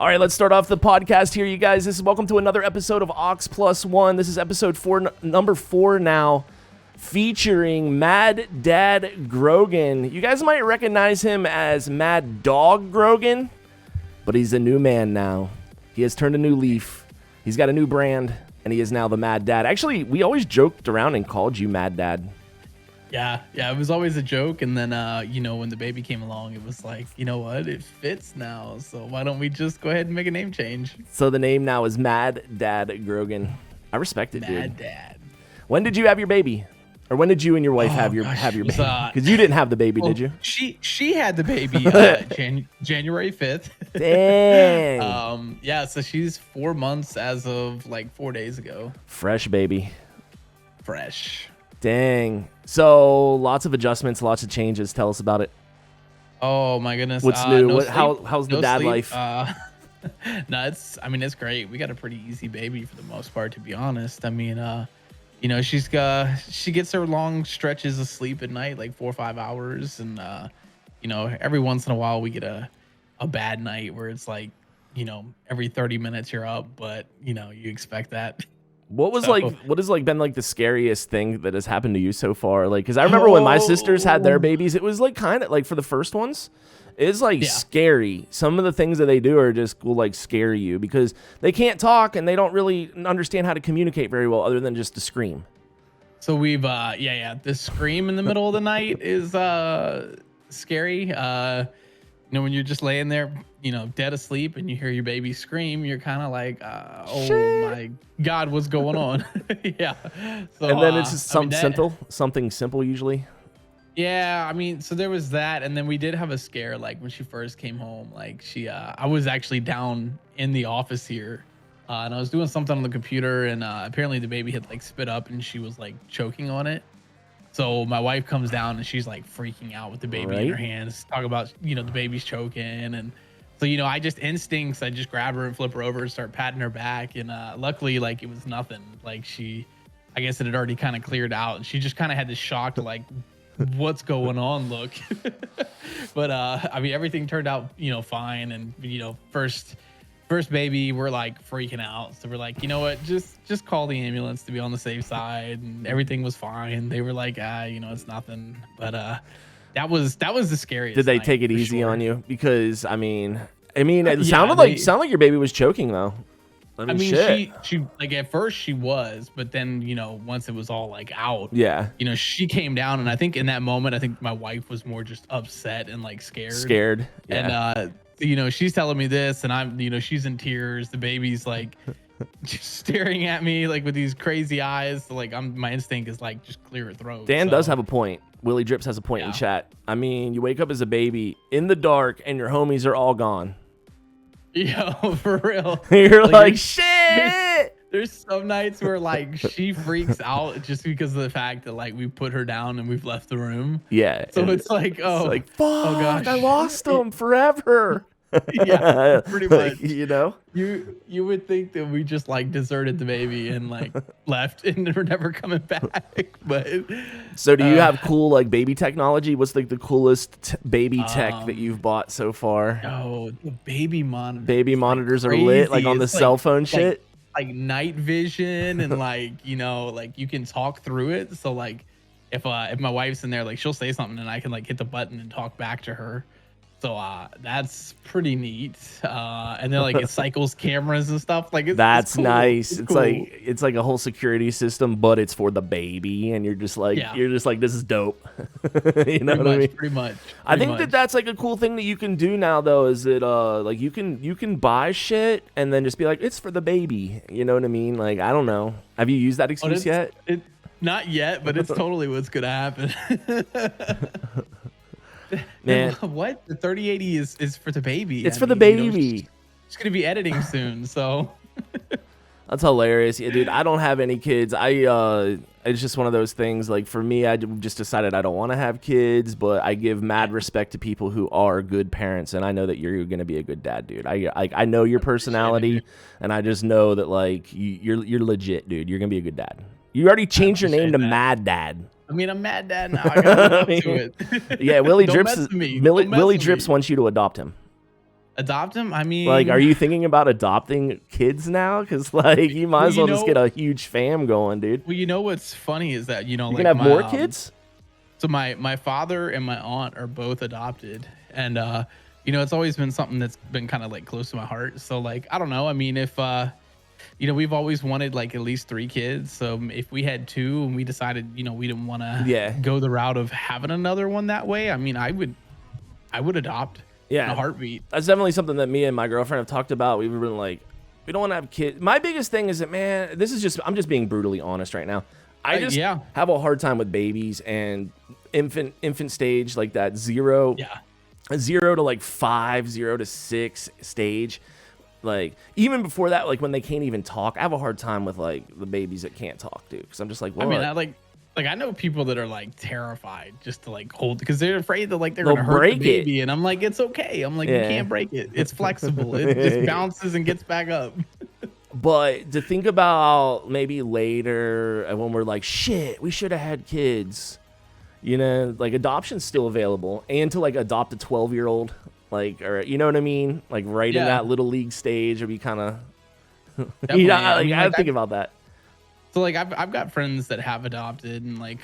All right, let's start off the podcast here, you guys. This is welcome to another episode of Ox Plus One. This is episode number 4 now, featuring Mad Dad Grogan. You guys might recognize him as Mad Dog Grogan, but he's a new man now. He has turned a new leaf. He's got a new brand, and he is now the Mad Dad. Actually, we always joked around and called you Mad Dad. Yeah, it was always a joke, and then when the baby came along, it was like, you know what, it fits now, so why don't we just go ahead and make a name change? So the name now is Mad Dad Grogan. I respect it, dude. Mad Dad. When did you have your baby? Or when did you and your wife have your baby? Because you didn't have the baby, did you? She had the baby January 5th. Dang. So she's 4 months as of like 4 days ago. Fresh baby. Fresh. Dang. So lots of adjustments, lots of changes. Tell us about it. Oh my goodness. What's new? No How's the dad life? No, it's great. We got a pretty easy baby for the most part, to be honest. I mean, she gets her long stretches of sleep at night, like 4 or 5 hours, and every once in a while we get a bad night where it's like, every 30 minutes you're up, but you expect that. What has been like the scariest thing that has happened to you so far? Like, because I remember when my sisters had their babies, it was like kind of like for the first ones, it's like scary. Some of the things that they do are just will like scare you because they can't talk and they don't really understand how to communicate very well other than just to scream. So we've the scream in the middle of the night is scary. When you're just laying there, dead asleep and you hear your baby scream, you're kind of like, oh my God, what's going on? Yeah. So, and then it's just something simple usually. Yeah. So there was that. And then we did have a scare. Like when she first came home, like I was actually down in the office here and I was doing something on the computer and apparently the baby had like spit up and she was like choking on it. So my wife comes down and she's like freaking out with the baby in her hands, talk about, the baby's choking. And so, I just I just grab her and flip her over and start patting her back. And luckily, like it was nothing. Like I guess it had already kind of cleared out. And she just kind of had this shocked, like, what's going on look. But everything turned out, fine. And, first baby, we're like freaking out. So we're like, you know what, just call the ambulance to be on the safe side. And everything was fine. They were like, it's nothing. But that was the scariest. Did they take it easy on you? Because it sounded like your baby was choking though. She like at first she was, but then once it was all like out, she came down, and I think in that moment, I think my wife was more just upset and like scared. And she's telling me this, and I'm she's in tears. The baby's like just staring at me like with these crazy eyes. So, like my instinct is like just clear her throat. Dan does have a point. Willie Drips has a point in chat. You wake up as a baby in the dark and your homies are all gone. Yo, for real. You're like shit. There's some nights where like she freaks out just because of the fact that like we put her down and we've left the room. Yeah. So it's like, fuck, oh gosh, I lost them forever. Yeah, pretty much. You would think that we just like deserted the baby and like left and we're never coming back. But so do you have cool like baby technology? What's like the coolest baby tech that you've bought so far? Oh, the baby monitor. Baby monitors are lit like on the cell phone shit. Like night vision and like like you can talk through it. So like if my wife's in there, like she'll say something and I can like hit the button and talk back to her. So that's pretty neat. And then like it cycles cameras and stuff. Like that's cool. Nice. It's cool. It's like a whole security system, but it's for the baby, and you're just like this is dope. What I mean? Pretty much. I think that's like a cool thing that you can do now though, is that like you can buy shit and then just be like, it's for the baby. You know what I mean? Like I don't know. Have you used that excuse yet? Not yet, but it's totally what's gonna happen. Man, what? The 3080 is for the baby. It's for the baby. It's gonna be editing soon, so that's hilarious. Yeah, dude, I don't have any kids. It's just one of those things. Like for me, I just decided I don't want to have kids, but I give mad respect to people who are good parents, and I know that you're gonna be a good dad, dude. I know your personality, and I just know that like you're legit, dude. You're gonna be a good dad. You already changed your name to Mad Dad. I'm Mad Dad now. I gotta live up to it. Yeah, Willie Drips. Willie Drips wants you to adopt him. Adopt him? I mean, Like, are you thinking about adopting kids now? Because like you might as well just get a huge fam going, dude. Well, you know what's funny is that, you know, You like can have more kids. so my father and my aunt are both adopted, and you know, it's always been something that's been kind of like close to my heart. So like, I don't know. I mean, if you know, we've always wanted like at least 3 kids. So if we had 2 and we decided, you know, we didn't want to go the route of having another one that way, I mean, I would adopt in a heartbeat. That's definitely something that me and my girlfriend have talked about. We've been like, we don't want to have kids. My biggest thing is that, man, I'm just being brutally honest right now. I just have a hard time with babies and infant stage, like that 0 to like 5, 0 to 6 stage. Like even before that, like when they can't even talk, I have a hard time with like the babies that can't talk, dude. Because I'm just like, well, I mean, I know people that are like terrified just to like hold, because they're afraid that like they're gonna hurt the baby, and I'm like, it's okay. I'm like, you can't break it. It's flexible. It just bounces and gets back up. But to think about maybe later when we're like, shit, we should have had kids. You know, like adoption's still available, and to like adopt a 12-year-old, like, or you know what I mean, like right in that little league stage, would be kind of. You know, I had to think about that. So like I've got friends that have adopted, and like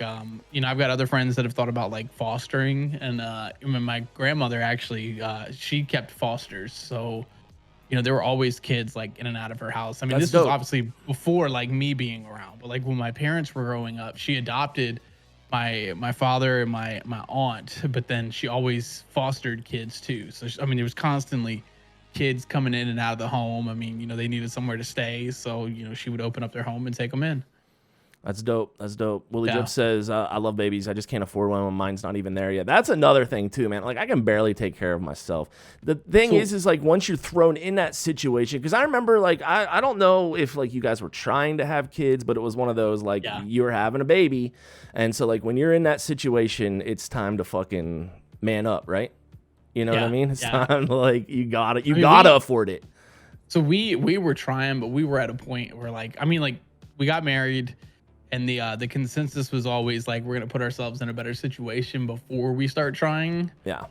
you know, I've got other friends that have thought about like fostering, and my grandmother actually she kept fosters, so you know there were always kids like in and out of her house. I mean, this was obviously before like me being around, but like when my parents were growing up, she adopted my father and my aunt, but then she always fostered kids too. So I mean, there was constantly kids coming in and out of the home. I mean, you know, they needed somewhere to stay, so you know, she would open up their home and take them in. That's dope. That's dope. Willie Drip says, I love babies. I just can't afford one when mine's not even there yet. That's another thing too, man. Like I can barely take care of myself. The thing is like once you're thrown in that situation, because I remember like, I don't know if like you guys were trying to have kids, but it was one of those like you were having a baby. And so like when you're in that situation, it's time to fucking man up, right? You know what I mean? It's time to like, you gotta afford it. So we were trying, but we were at a point where like, I mean, like we got married, and the consensus was always like, we're gonna put ourselves in a better situation before we start trying. Yeah.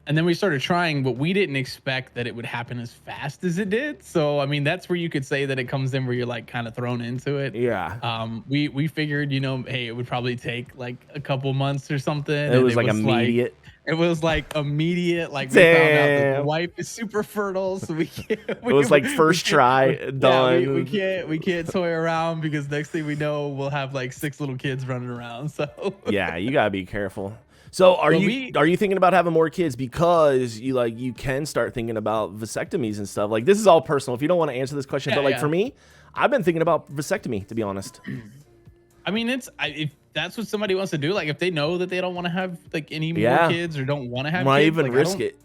And then we started trying, but we didn't expect that it would happen as fast as it did. So I mean, that's where you could say that it comes in where you're like kind of thrown into it. Yeah. We figured, you know, hey, it would probably take like a couple months or something. It was like immediate. It was like immediate. Like we found out that the wife is super fertile, so we can't. It was like first try done. Yeah, we can't toy around, because next thing we know, we'll have like 6 little kids running around. So yeah, you gotta be careful. So are you thinking about having more kids because you can start thinking about vasectomies and stuff? Like this is all personal. If you don't want to answer this question, but like for me, I've been thinking about vasectomy, to be honest. I mean, if that's what somebody wants to do, like if they know that they don't want to have like any more kids or don't want to have kids, even like, risk it.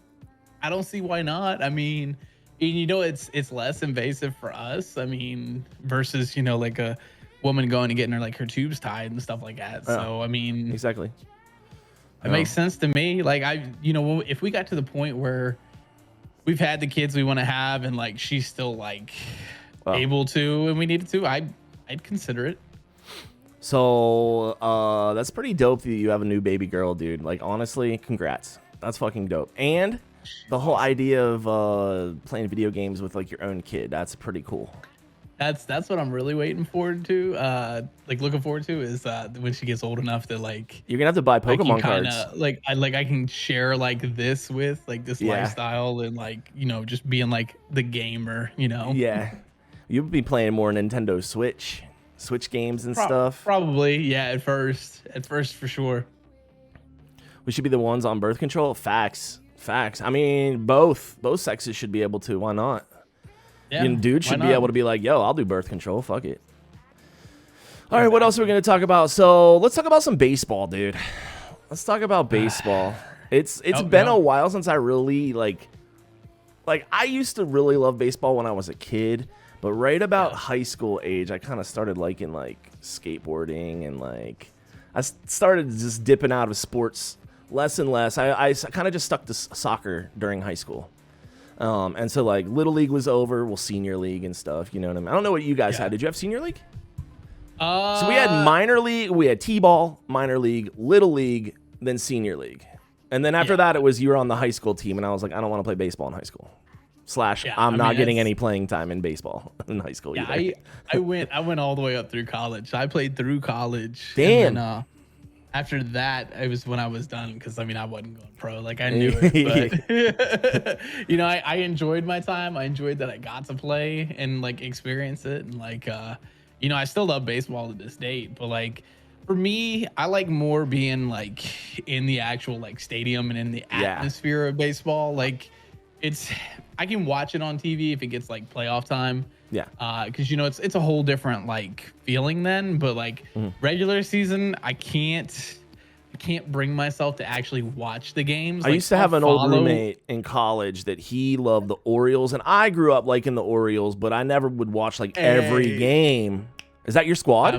I don't see why not. I mean, you know, it's less invasive for us. I mean, versus, you know, like a woman going and getting her like her tubes tied and stuff like that. So I mean, exactly. It makes sense to me. Like you know, if we got to the point where we've had the kids we want to have, and like she's still like able to, and we needed to, I'd consider it. So that's pretty dope that you have a new baby girl, dude. Like honestly, congrats. That's fucking dope. And the whole idea of playing video games with like your own kid, that's pretty cool. That's what I'm really waiting forward to. Like looking forward to is when she gets old enough that like you're gonna have to buy Pokemon cards. Like I can share like this with like this lifestyle, and like, you know, just being like the gamer, you know. Yeah, you'll be playing more Nintendo Switch games and stuff. Probably, yeah. At first for sure. We should be the ones on birth control. Facts. I mean, both sexes should be able to. Why not? Yeah, dude should be able to be like, yo, I'll do birth control. Fuck it. All right, what else are we going to talk about? So let's talk about some baseball, dude. Let's talk about baseball. It's been a while since I really like I used to really love baseball when I was a kid, but right about high school age, I kind of started liking like skateboarding, and like I started just dipping out of sports less and less. I kind of just stuck to soccer during high school. And so like little league was over, well, senior league and stuff, you know what I mean? I don't know what you guys had. Did you have senior league? So we had minor league, we had T-ball, minor league, little league, then senior league. And then after that, it was you were on the high school team, and I was like, I don't want to play baseball in high school. I'm not getting any playing time in baseball in high school either. I went all the way up through college. I played through college. Damn. And then, after that, it was when I was done because I wasn't going pro. Like I knew it, but I enjoyed my time. I enjoyed that I got to play and like experience it, and like I still love baseball to this date. But like for me, I like more being like in the actual like stadium and in the atmosphere of baseball. Like I can watch it on TV if it gets like playoff time. Yeah. Because it's a whole different like feeling then, but like regular season, I can't bring myself to actually watch the games. I used to have an old roommate in college that he loved the Orioles, and I grew up liking the Orioles, but I never would watch like every game. Is that your squad?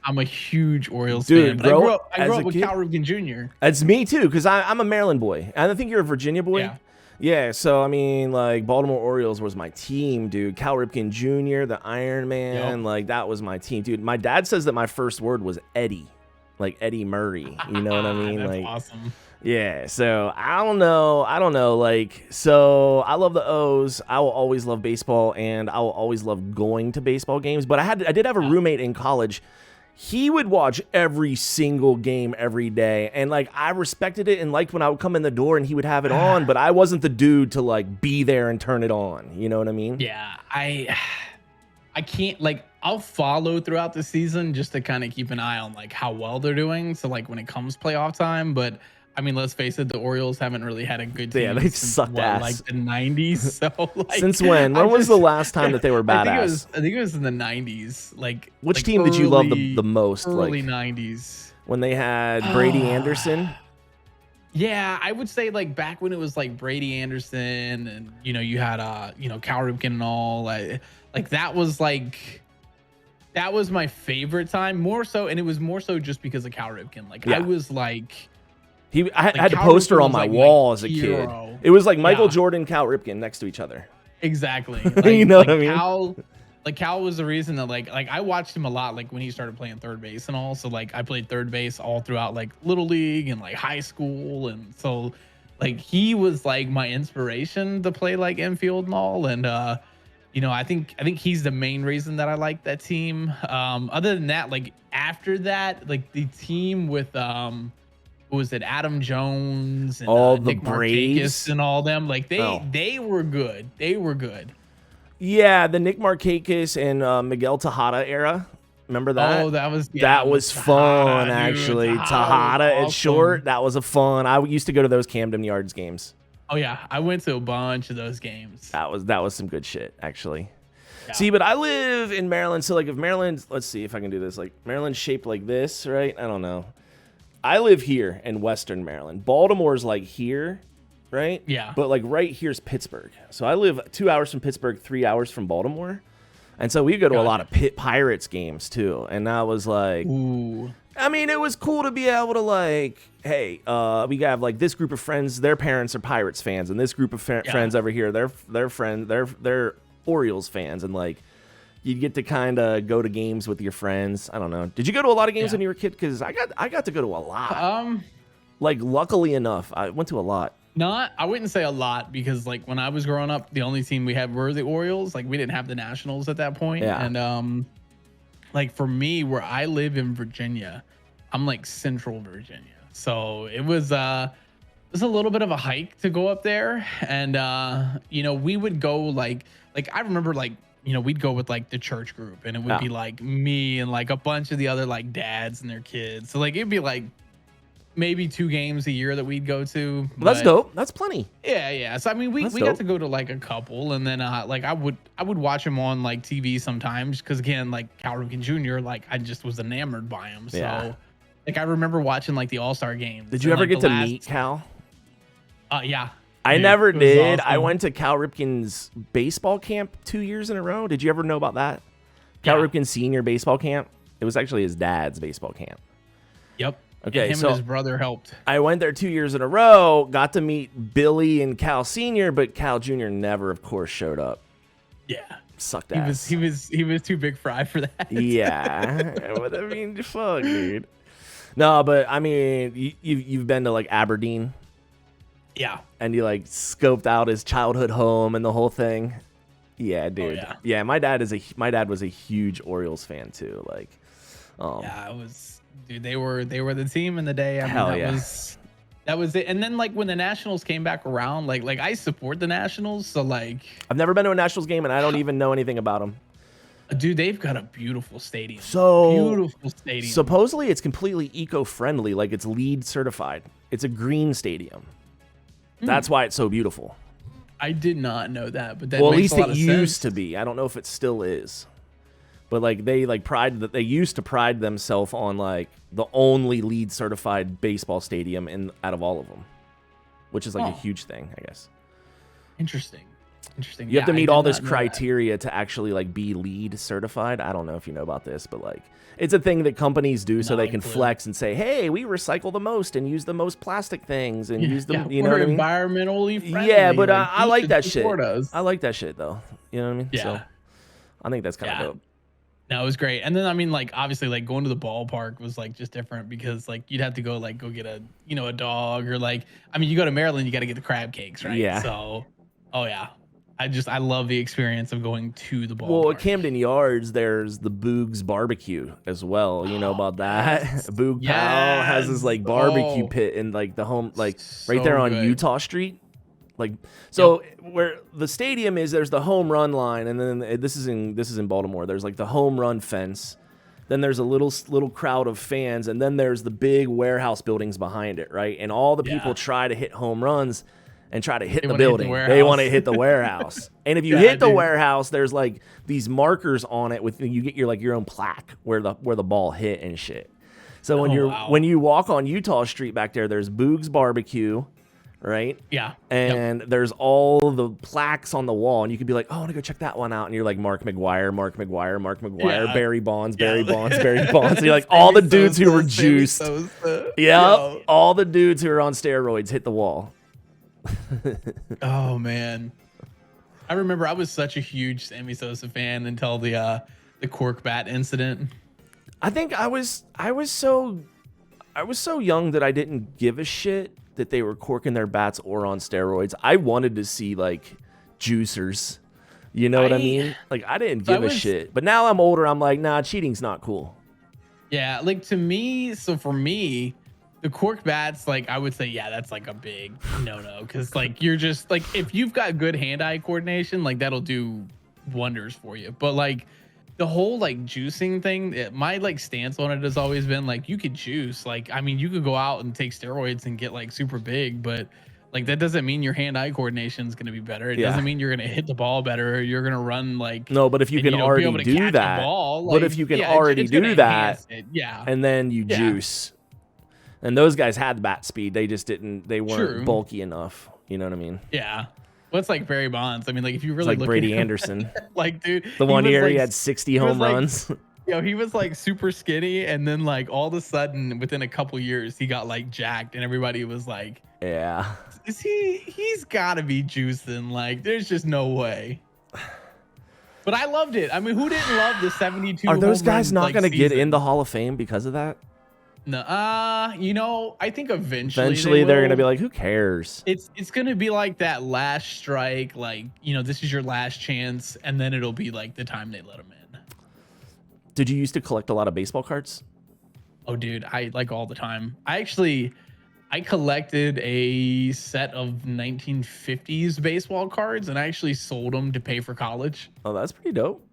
I'm a huge Orioles fan. But I grew up with Cal Ripken Jr. That's me too, because I'm a Maryland boy. I think you're a Virginia boy. Yeah. Yeah, so I mean, like Baltimore Orioles was my team, dude. Cal Ripken Jr., the Iron Man, like that was my team, dude. My dad says that my first word was Eddie, like Eddie Murray. You know what I mean? That's like, awesome. Yeah, so I don't know. Like, so I love the O's. I will always love baseball, and I will always love going to baseball games. But I did have a roommate in college. He would watch every single game every day, and like I respected it and liked when I would come in the door and he would have it on, but I wasn't the dude to like be there and turn it on. You know what I mean? Yeah, I can't, like, I'll follow throughout the season just to kind of keep an eye on like how well they're doing. So like when it comes playoff time, but I mean, let's face it, the Orioles haven't really had a good team. Yeah, they sucked ass. Like the 90s. So like, since when? When was the last time that they were badass? I think it was in the 90s. Like which team did you love the most? Early like, 90s. When they had Brady Anderson? Yeah, I would say like back when it was like Brady Anderson and you had Cal Ripken and all. Like that was my favorite time, more so, and it was more so just because of Cal Ripken. Like I was like I had a poster on my wall as a kid. It was like Michael Jordan, Cal Ripken next to each other. Exactly. Like, what I mean? Cal was the reason that like I watched him a lot, like when he started playing third base and all. So like I played third base all throughout like little league and like high school, and so like he was like my inspiration to play like infield and all. And I think he's the main reason that I like that team. Other than that, like after that, like the team with who was it, Adam Jones and all the Nick Braves and all them, like they were good. They were good. Yeah, the Nick Markakis and Miguel Tejada era. Remember that? Oh, that was fun, actually. Tejada awesome. It's short. That was a fun. I used to go to those Camden Yards games. Oh yeah, I went to a bunch of those games. That was some good shit, actually. Yeah. See, but I live in Maryland, so like if Maryland, let's see if I can do this. Like Maryland's shaped like this, right? I don't know. I live here in Western Maryland. Baltimore's like here, right? Yeah. But like right here's Pittsburgh. So I live 2 hours from Pittsburgh, 3 hours from Baltimore. And so we go to a lot of Pirates games too. And that was like, ooh. I mean, it was cool to be able to like, hey, we have like this group of friends, their parents are Pirates fans, and this group of friends over here, they're Orioles fans, and like you'd get to kind of go to games with your friends. I don't know. Did you go to a lot of games when you were a kid? Because I got to go to a lot. Like luckily enough, I went to a lot. I wouldn't say a lot, because like when I was growing up, the only team we had were the Orioles. Like we didn't have the Nationals at that point. Yeah. And like for me, where I live in Virginia, I'm like Central Virginia. So it was a little bit of a hike to go up there. And we would go like I remember like, we'd go with like the church group, and it would be like me and like a bunch of the other like dads and their kids. So like it'd be like maybe 2 games a year that we'd go to. Well, that's dope. That's plenty. Yeah. So I mean, we got to go to like a couple, and then like I would watch him on like TV sometimes, because again, like Cal Ripken Jr., like I just was enamored by him. So like I remember watching like the All-Star games. Did you ever get to meet Cal? Yeah. I never did. Awesome. I went to Cal Ripken's baseball camp 2 years in a row. Did you ever know about that? Cal Ripken senior baseball camp. It was actually his dad's baseball camp. Yep. Okay, and his brother helped. I went there 2 years in a row, got to meet Billy and Cal Sr., but Cal Jr. never, of course, showed up. Yeah. Sucked ass. He was too big fry for that. Yeah. I mean, fuck, dude. No, but I mean, you've been to like Aberdeen. Yeah. And he like scoped out his childhood home and the whole thing. Yeah, dude. Oh, yeah, my dad was a huge Orioles fan too. Like, yeah, it was, dude. They were the team in the day. I mean, hell that yeah. was it. And then like when the Nationals came back around, like I support the Nationals, so like, I've never been to a Nationals game and I don't even know anything about them. dude, they've got a beautiful stadium. So Beautiful stadium. supposedly it's completely eco-friendly, like it's LEED certified. It's a green stadium. That's why it's so beautiful. I did not know that, but that Well, at makes least a lot it of used sense. to be. I don't know if it still is. But like they used to pride themselves on like the only LEED certified baseball stadium out of all of them, which is like a huge thing, I guess. Interesting. You have to I meet did all this not know that. criteria to actually like be LEED certified. I don't know if you know about this, but like it's a thing that companies do so Not they a can clue. flex and say, "Hey, we recycle the most and use the most plastic things and use them." Yeah, You know we're what I mean? environmentally friendly. Yeah, but like, I you like should that shit. support us. I like that shit though. You know what I mean? Yeah. So I think that's kind of dope. No, it was great. And then I mean, like obviously, like going to the ballpark was like just different because like you'd have to go get a dog or like I mean you go to Maryland, you got to get the crab cakes, right? Yeah. So, oh yeah, I love the experience of going to the ballpark. Well, at Camden Yards, there's the Boogs Barbecue as well. You know about that? Boog Pal has his like barbecue pit in like the home, like right there on Utah Street. Like, so where the stadium is, there's the home run line, and then this is in Baltimore. There's like the home run fence. Then there's a little crowd of fans, and then there's the big warehouse buildings behind it, right? And all the people try to hit home runs and try to hit the building. They want to hit the warehouse. And if you hit the warehouse, there's like these markers on it with you get your own plaque where the ball hit and shit. So when you walk on Utah Street back there, there's Boog's Barbecue, right? Yeah. And there's all the plaques on the wall, and you could be like, "Oh, I want to go check that one out." And you're like, Mark McGuire, Barry Bonds, Barry Bonds. And you're like, all the dudes who were juiced. Yeah, all the dudes who are on steroids hit the wall. Oh man, I remember I was such a huge Sammy Sosa fan until the cork bat incident. I think I was so young that I didn't give a shit that they were corking their bats or on steroids. I wanted to see like juicers. You know what I mean? Like I didn't give a shit. But now I'm older, I'm like, nah, cheating's not cool. Yeah, like to me, so for me, the cork bats, like I would say, yeah, that's like a big no, because like you're just like if you've got good hand-eye coordination, like that'll do wonders for you. But like the whole like juicing thing, my like stance on it has always been like you could juice. Like I mean, you could go out and take steroids and get like super big, but like that doesn't mean your hand-eye coordination is going to be better. It doesn't mean you're going to hit the ball better. Or you're going to run like no, but if you can already do that, but if you can already do that, and then you juice. And those guys had bat speed. They just didn't. They weren't bulky enough. You know what I mean? Yeah. Well, it's like Barry Bonds. I mean, like if you really look Brady Anderson, like dude, the one year he had 60 home runs. He was like super skinny, and then like all of a sudden, within a couple years, he got like jacked, and everybody was like, "Yeah, is he's got to be juicing? Like, there's just no way." But I loved it. I mean, who didn't love the 72? Are those guys not going to get in season? the Hall of Fame because of that? No, I think eventually they're gonna be like, who cares? It's gonna be like that last strike, like this is your last chance, and then it'll be like the time they let them in. Did you used to collect a lot of baseball cards? Oh, dude, I like all the time. I collected a set of 1950s baseball cards, and I actually sold them to pay for college. Oh, that's pretty dope.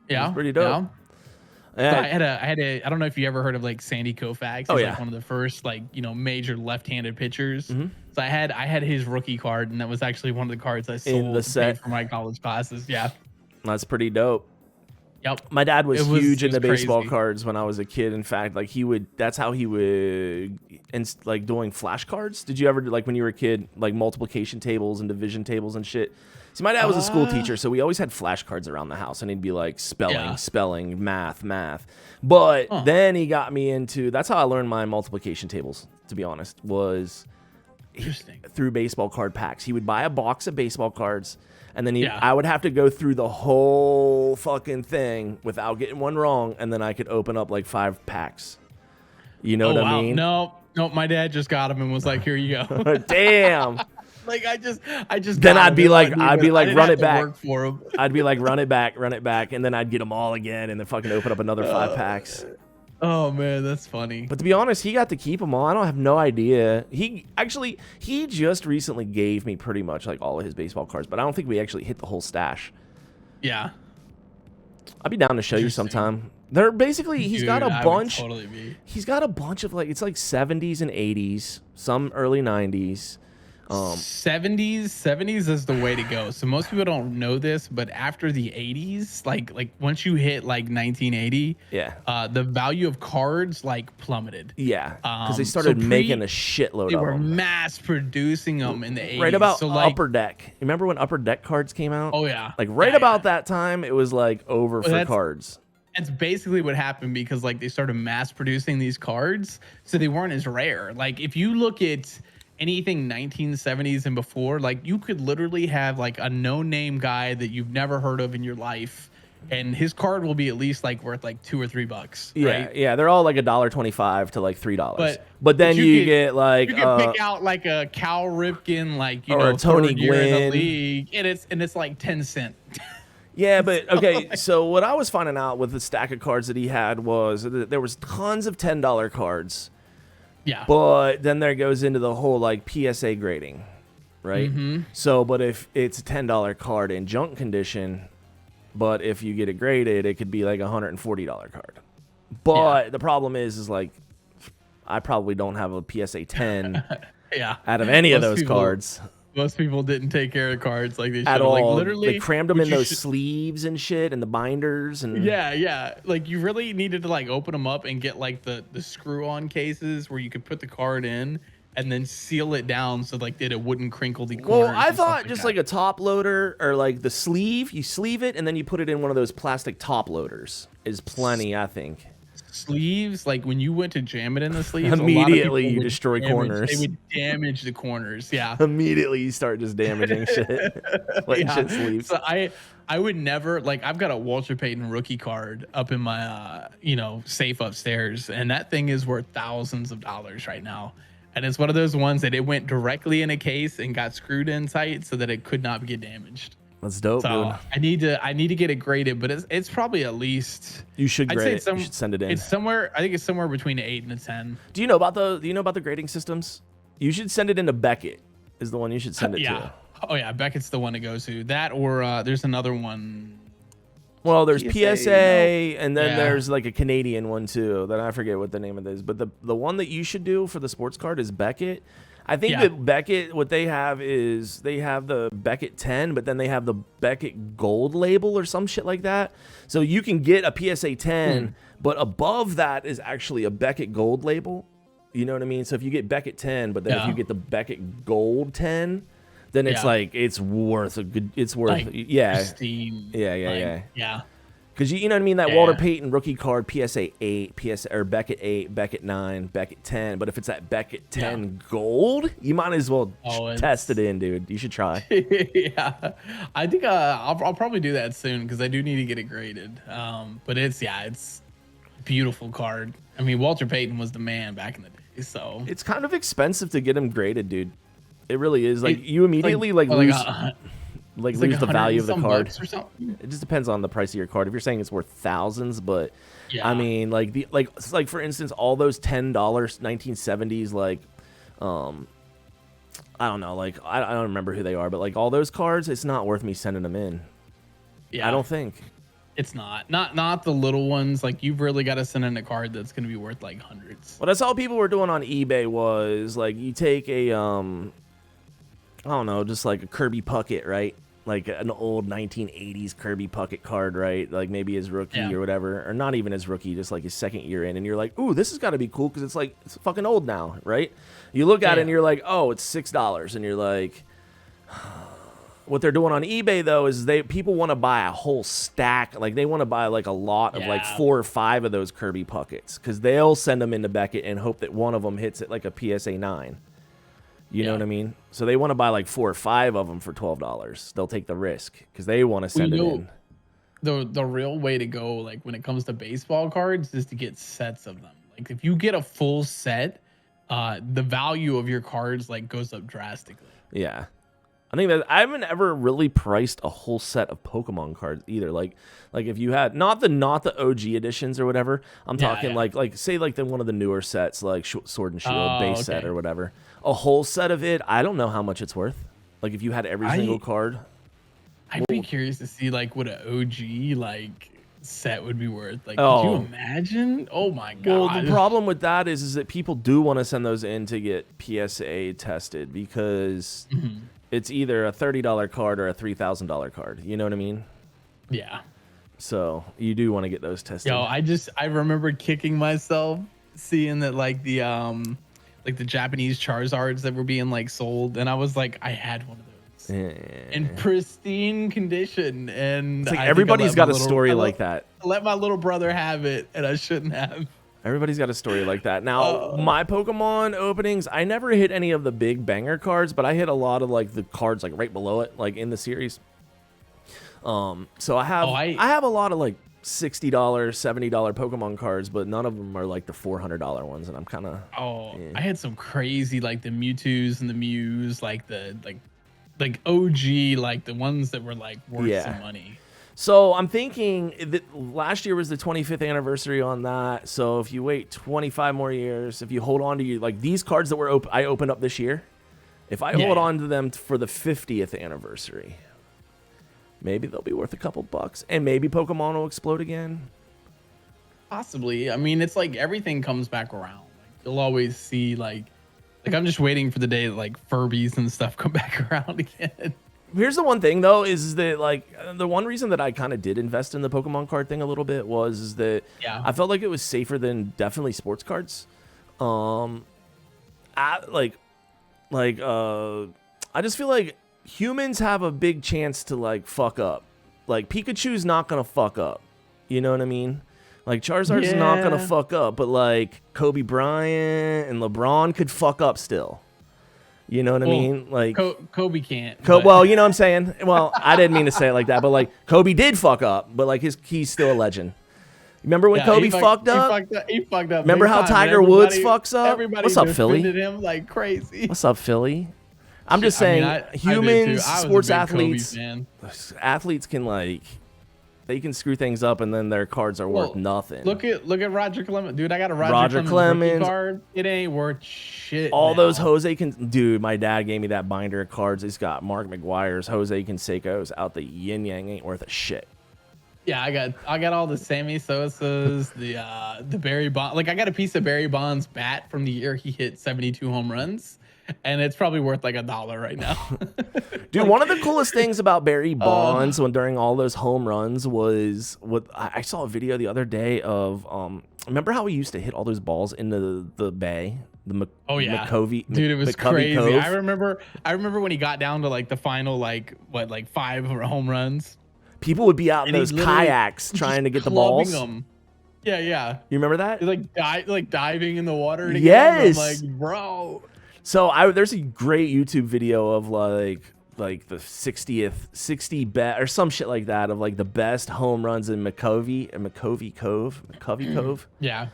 Yeah, that's pretty dope. Yeah. So I had a I don't know if you ever heard of like Sandy Koufax. He's like one of the first like major left-handed pitchers. So I had his rookie card, and that was actually one of the cards I sold in the set for my college classes. Yeah, that's pretty dope. Yep. My dad was huge into baseball cards when I was a kid. In fact, like that's how he would, and like doing flashcards. Did you ever like when you were a kid, like multiplication tables and division tables and shit? See, my dad was a school teacher, so we always had flashcards around the house, and he'd be like spelling, math. But then he got me into, that's how I learned my multiplication tables, to be honest, was through baseball card packs. He would buy a box of baseball cards, and then I would have to go through the whole fucking thing without getting one wrong, and then I could open up like 5 packs. You know what I mean? No, my dad just got him and was like, here you go. Damn. Like I just Then got I'd him. be It like, wasn't even- I didn't run have it to back. work for him. I'd be like, run it back, and then I'd get them all again, and then fucking open up another 5 packs. Oh man, that's funny. But to be honest, he got to keep them all. I don't have no idea. He just recently gave me pretty much like all of his baseball cards, but I don't think we actually hit the whole stash. Yeah. I'd be down to show you sometime. They're basically he's got a bunch. Totally be. He's got a bunch of like it's like 70s and 80s, some early 90s. 70s is the way to go. So most people don't know this, but after the 80s, like once you hit like 1980, the value of cards like plummeted. Yeah, because they started making a shitload they of were them. mass producing them in the 80s. Right about so like, Upper Deck. Remember when Upper Deck cards came out? Oh yeah. Like right about that time, it was like over for cards. That's basically what happened because like they started mass producing these cards, so they weren't as rare. Like if you look at anything 1970s and before, like you could literally have like a no-name guy that you've never heard of in your life, and his card will be at least like worth like $2 or $3. Yeah, right? yeah, they're all like $1.25 to like $3. But then you get like you can pick out like a Cal Ripken, like or a Tony third year in Gwynn. the league, and it's like 10 cents. Yeah, but okay, so what I was finding out with the stack of cards that he had was that there was tons of $10 cards. Yeah. But then there goes into the whole like PSA grading, right? So, but if it's a $10 card in junk condition, but if you get it graded, it could be like a $140 card. But the problem is like I probably don't have a PSA 10 out of any of those cards. Most people didn't take care of cards like they should. At all. Like literally, they crammed them in those sleeves and shit and the binders and yeah. Like you really needed to like open them up and get like the screw-on cases where you could put the card in and then seal it down so like that it wouldn't crinkle the corners. Well, I thought just like a top loader or like the sleeve, you sleeve it and then you put it in one of those plastic top loaders is plenty, I think. Sleeves, like when you went to jam it in the sleeves, immediately you destroy corners. They would damage the corners. Yeah. Immediately you start just damaging shit. Letting shit sleeves. So I would never like I've got a Walter Payton rookie card up in my safe upstairs, and that thing is worth thousands of dollars right now. And it's one of those ones that it went directly in a case and got screwed in tight so that it could not get damaged. That's dope, so dude. I need to get it graded, but it's probably at least you should grade it. You should send it in. It's somewhere. I think it's somewhere between an 8 and a 10. Do you know about the grading systems? You should send it into Beckett. Is the one you should send it to. Oh yeah, Beckett's the one to go to. That or there's another one. Well, there's PSA and then there's like a Canadian one too that I forget what the name of it is. But the one that you should do for the sports card is Beckett. I think that Beckett, what they have is they have the Beckett 10, but then they have the Beckett Gold label or some shit like that. So you can get a PSA 10, but above that is actually a Beckett Gold label. You know what I mean? So if you get Beckett 10, but then if you get the Beckett Gold 10, then it's like it's worth like, pristine. Yeah. Because you know what I mean? That Walter Payton rookie card, PSA 8, or Beckett 8, Beckett 9, Beckett 10. But if it's that Beckett 10 gold, you might as well test it in, dude. You should try. Yeah. I think I'll probably do that soon because I do need to get it graded. But it's beautiful card. I mean, Walter Payton was the man back in the day. So it's kind of expensive to get him graded, dude. It really is. Like you immediately lose lose the value of the card. It just depends on the price of your card. If you're saying it's worth thousands, but I mean, like for instance, all those $10 1970s, like, I don't know, like I don't remember who they are, but like all those cards, it's not worth me sending them in. Yeah, I don't think it's not the little ones. Like you've really got to send in a card that's going to be worth like hundreds. Well, that's all people were doing on eBay was like you take a I don't know, just like a Kirby Puckett, right? Like an old 1980s Kirby Puckett card, right? Like maybe his rookie or whatever, or not even his rookie, just like his second year in. And you're like, ooh, this has got to be cool because it's fucking old now, right? You look at it and you're like, oh, it's $6. And you're like, what they're doing on eBay though is people want to buy a whole stack. Like they want to buy like a lot of like 4 or 5 of those Kirby Puckets because they'll send them into Beckett and hope that one of them hits it like a PSA 9. You know what I mean? So they want to buy like 4 or 5 of them for $12. They'll take the risk because they want to send it in. The real way to go, like when it comes to baseball cards, is to get sets of them. Like if you get a full set, the value of your cards like goes up drastically. Yeah. I think that I haven't ever really priced a whole set of Pokemon cards either. Like if you had not the OG editions or whatever. I'm talking like say like one of the newer sets, like Sword and Shield base set or whatever. A whole set of it. I don't know how much it's worth. Like if you had every single card. I'd be curious to see like what an OG like set would be worth. Like, could you imagine? Oh my god. Well, the problem with that is that people do want to send those in to get PSA tested because it's either a $30 card or a $3,000 card. You know what I mean? Yeah. So you do want to get those tested. Yo, I remember kicking myself seeing that like the Japanese Charizards that were being like sold, and I was like, I had one of those. In pristine condition, and it's like everybody's got a story like that. I let my little brother have it, and I shouldn't have. Everybody's got a story like that. Now, my Pokemon openings, I never hit any of the big banger cards, but I hit a lot of like the cards like right below it, like in the series. So I have a lot of like $60, $70 Pokemon cards, but none of them are like the $400 ones, and I'm kind of. I had some crazy like the Mewtwo's and the Mews, like the like OG, like the ones that were like worth some money. So I'm thinking that last year was the 25th anniversary on that. So if you wait 25 more years, if you hold on to like these cards that I opened up this year, if I hold on to them for the 50th anniversary, maybe they'll be worth a couple bucks, and maybe Pokemon will explode again. Possibly. I mean, it's like everything comes back around. Like, you'll always see like I'm just waiting for the day that like Furbies and stuff come back around again. Here's the one thing though, is that like the one reason that I kind of did invest in the Pokemon card thing a little bit was that I felt like it was safer than definitely sports cards. I just feel like humans have a big chance to like fuck up. Like Pikachu's not gonna fuck up. You know what I mean? Like Charizard's not gonna fuck up, but like Kobe Bryant and LeBron could fuck up still. You know what I mean? Like Kobe can't. Well, you know what I'm saying? Well, I didn't mean to say it like that, but like Kobe did fuck up, but like he's still a legend. Remember when Kobe fucked up? He fucked up. Remember how Tiger Woods fucks up? What's up, Philly? Him like crazy. What's up, Philly? I'm just saying, humans, sports athletes can like. They can screw things up, and then their cards are worth nothing. Look at Roger Clemens, dude. I got a Roger Clemens card. It ain't worth shit. Those Jose dude. My dad gave me that binder of cards. It's got Mark McGuire's, Jose Canseco's out the yin yang. Ain't worth a shit. Yeah, I got all the Sammy Sosa's, the Barry Bonds. Like I got a piece of Barry Bonds' bat from the year he hit 72 home runs. And it's probably worth like $1 right now. Dude, one of the coolest things about Barry Bonds during all those home runs was what I saw a video the other day of. Remember how he used to hit all those balls into the bay? McCovey, dude, it was McCovey crazy. Cove. I remember when he got down to like the final like 5 home runs. People would be out in those kayaks trying to get the balls. Them. Yeah. You remember that? Like diving in the water. Yes. I'm like, bro. So there's a great YouTube video of like the 60 bet or some shit like that of like the best home runs in McCovey Cove. Yeah.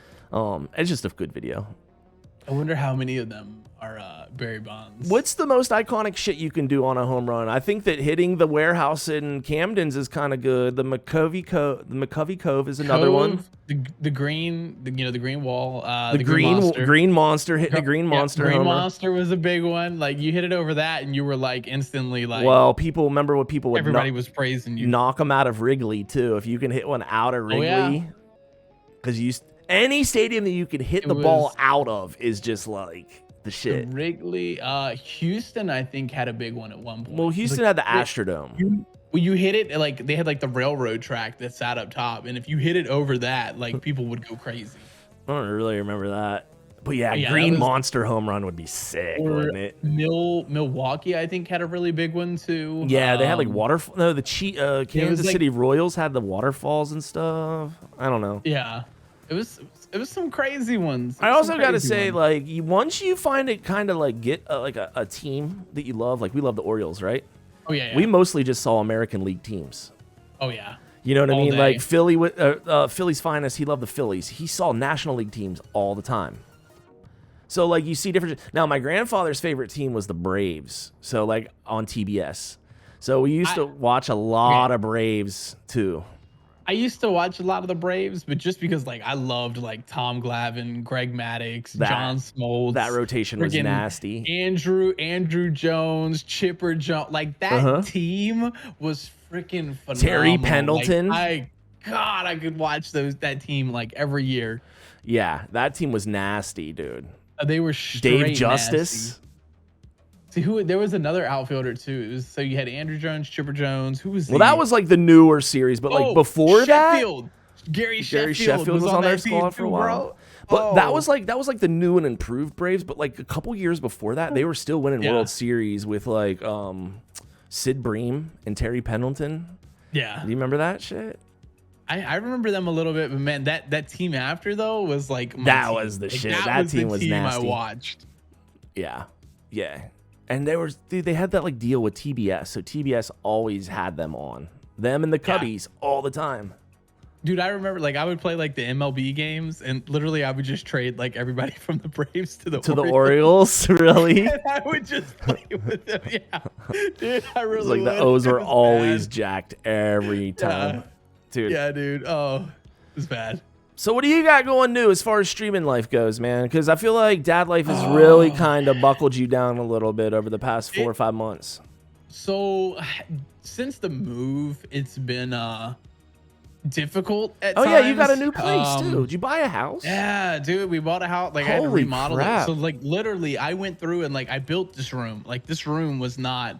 It's just a good video. I wonder how many of them are Barry Bonds. What's the most iconic shit you can do on a home run? I think that hitting the warehouse in Camden's is kind of good. The McCovey Cove is another one. The green wall. The green monster hitting the green monster. Green monster was a big one. Like you hit it over that, and you were like instantly like. Well, people remember what people would. Everybody was praising you. Knock them out of Wrigley too. If you can hit one out of Wrigley, because any stadium that you can hit the ball out of is just like the shit. Wrigley, Houston, I think had a big one at one point. Well, Houston had the Astrodome. You hit it like they had like the railroad track that sat up top, and if you hit it over that, like people would go crazy. I don't really remember that, but green monster home run would be sick, wouldn't it? Milwaukee, I think, had a really big one too. Yeah, they had like waterfall. No, the Kansas City Royals had the waterfalls and stuff. I don't know. Yeah, it was some crazy ones. I also got to say, like, once you find it, kind of like get a team that you love. Like we love the Orioles, right? Oh yeah. We mostly just saw American League teams. Oh yeah. You know what I mean? Day. Like Philly with Philly's finest. He loved the Phillies. He saw National League teams all the time. So like you see different. Now my grandfather's favorite team was the Braves. So like on TBS. So we used to watch a lot of Braves too. I used to watch a lot of the Braves, but just because like I loved like Tom Glavine, Greg Maddux, John Smoltz. That rotation was nasty. Andrew Jones, Chipper Jones. Like that team was freaking phenomenal. Terry Pendleton. Like, I could watch that team like every year. Yeah, that team was nasty, dude. They were straight Dave Justice. Nasty. See there was another outfielder too. So you had Andrew Jones, Chipper Jones. Who was? Well, that was like the newer series, but like before Sheffield. that, Gary Sheffield was on their squad for a while. Bro. But that was like the new and improved Braves. But like a couple years before that, they were still winning World Series with like Sid Bream and Terry Pendleton. Yeah, do you remember that shit? I remember them a little bit, but man, that team after though was like was the shit. That team was nasty. I watched. Yeah. And they had that like deal with TBS, so TBS always had them on. Them and the Cubbies all the time. Dude, I remember like I would play like the MLB games, and literally I would just trade like everybody from the Braves to the Orioles. Really? And I would just play with them. Yeah, dude, I really like the O's were always jacked every time, dude. Yeah, dude. Oh, it was bad. So what do you got going new as far as streaming life goes, man? Because I feel like dad life has really kind of buckled you down a little bit over the past 4 or 5 months. So since the move, it's been difficult at times. Oh yeah, you got a new place too. Did you buy a house? Yeah, dude, we bought a house. Like I had to Holy remodel crap. it. So like literally I went through and like I built this room. Like this room was not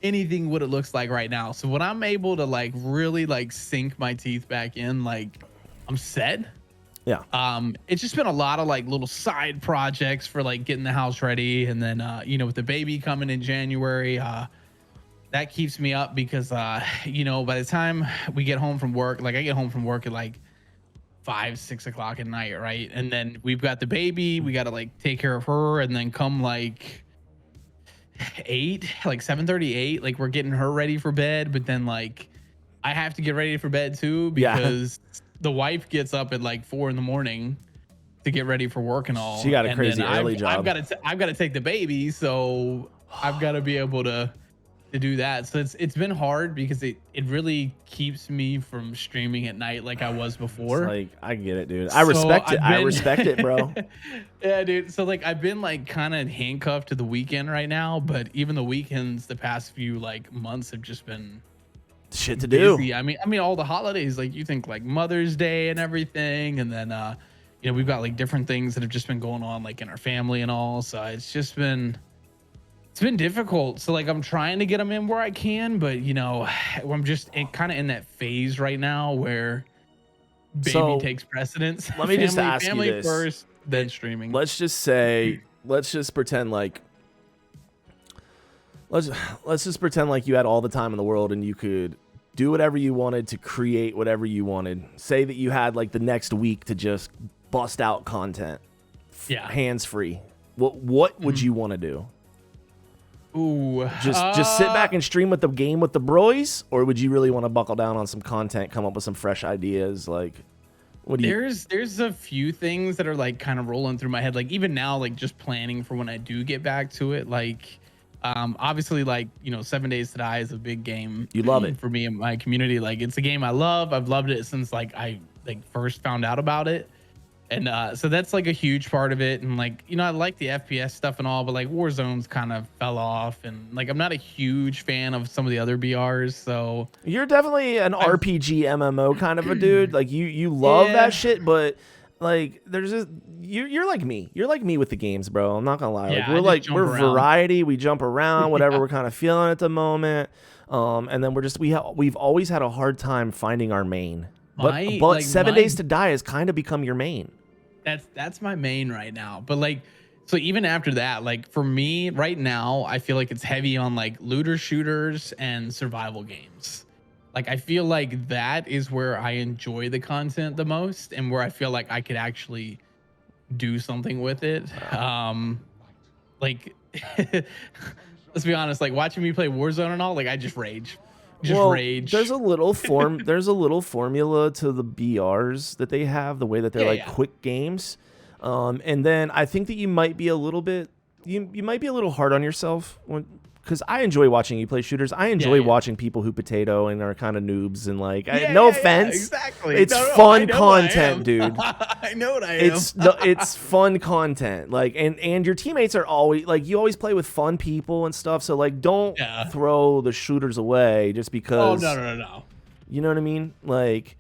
anything what it looks like right now. So when I'm able to like really like sink my teeth back in, like I'm set. Yeah. It's just been a lot of like little side projects for like getting the house ready, and then you know, with the baby coming in January, that keeps me up because you know, by the time we get home from work, like I get home from work at like 5-6 o'clock at night, right? And then we've got the baby, we got to like take care of her, and then come like 7:38, like we're getting her ready for bed, but then like I have to get ready for bed too because the wife gets up at like 4 a.m. to get ready for work and all. She got a crazy early job. I've got to take the baby, so I've got to be able to do that. So it's been hard because it really keeps me from streaming at night like I was before. It's like I get it, dude. I respect it. I respect it, bro. Yeah, dude. So like I've been like kind of handcuffed to the weekend right now, but even the weekends the past few like months have just been shit to busy. do. I mean all the holidays, like you think like Mother's Day and everything, and then you know, we've got like different things that have just been going on like in our family and all. So it's been difficult. So like I'm trying to get them in where I can, but you know, I'm just kind of in that phase right now where baby takes precedence. Let me just ask you this. First, then streaming. Let's just pretend like let's just pretend like you had all the time in the world and you could do whatever you wanted to create whatever you wanted. Say that you had like the next week to just bust out content. Hands free. What would you want to do? Ooh, just sit back and stream with the game with the broys, or would you really want to buckle down on some content, come up with some fresh ideas? Like, what do you? There's a few things that are like kind of rolling through my head. Like even now, like just planning for when I do get back to it. Like, obviously, like you know, 7 Days to Die is a big game. You love it for me and my community. Like it's a game I love. I've loved it since like I first found out about it. And so that's like a huge part of it. And like, you know, I like the FPS stuff and all, but like Warzone's kind of fell off. And like, I'm not a huge fan of some of the other BRs. So you're definitely an RPG MMO kind of a dude. Like you love that shit, but like you're like me. You're like me with the games, bro. I'm not gonna lie. Yeah, we're variety. We jump around, whatever we're kind of feeling at the moment. And then we've always had a hard time finding our main. But 7 Days to Die has kind of become your main. That's my main right now. But like, so even after that, like for me right now, I feel like it's heavy on like looter shooters and survival games. Like I feel like that is where I enjoy the content the most and where I feel like I could actually do something with it. Like let's be honest, like watching me play Warzone and all, like I just rage. Rage. There's a little formula to the BRs that they have, the way that they're quick games. And then I think that you might be a little bit, you might be a little hard on yourself because I enjoy watching you play shooters. I enjoy watching people who potato and are kind of noobs and like, no offense. Exactly. It's fun content, dude. I know what I am. It's fun content. Like, and your teammates are always like, you always play with fun people and stuff. So like, don't throw the shooters away just because. Oh, no. You know what I mean? Like,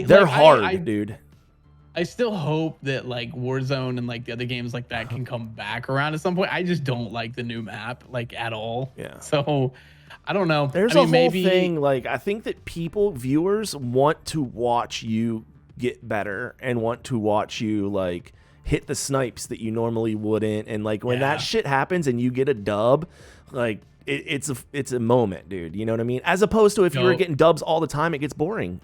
they're hard, dude. I still hope that like Warzone and like the other games like that can come back around at some point. I just don't like the new map like at all. Yeah. So I don't know. There's a whole thing. Like, I think that viewers want to watch you get better and want to watch you like hit the snipes that you normally wouldn't. And like when that shit happens and you get a dub, like it's a moment, dude. You know what I mean? As opposed to if you were getting dubs all the time, it gets boring.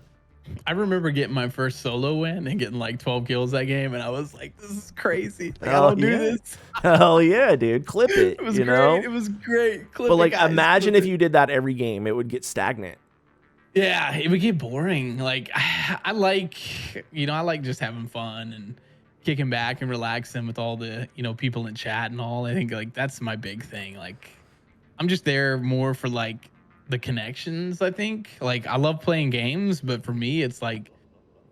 I remember getting my first solo win and getting like 12 kills that game, and I was like, "This is crazy! Like, I don't do this." Hell yeah, dude! Clip it. It was great. Know? It was great. Clip but like, guys. imagine if you did that every game, it would get stagnant. Yeah, it would get boring. Like, I like just having fun and kicking back and relaxing with all the people in chat and all. I think like that's my big thing. Like, I'm just there more for like the connections. I think like I love playing games, but for me it's like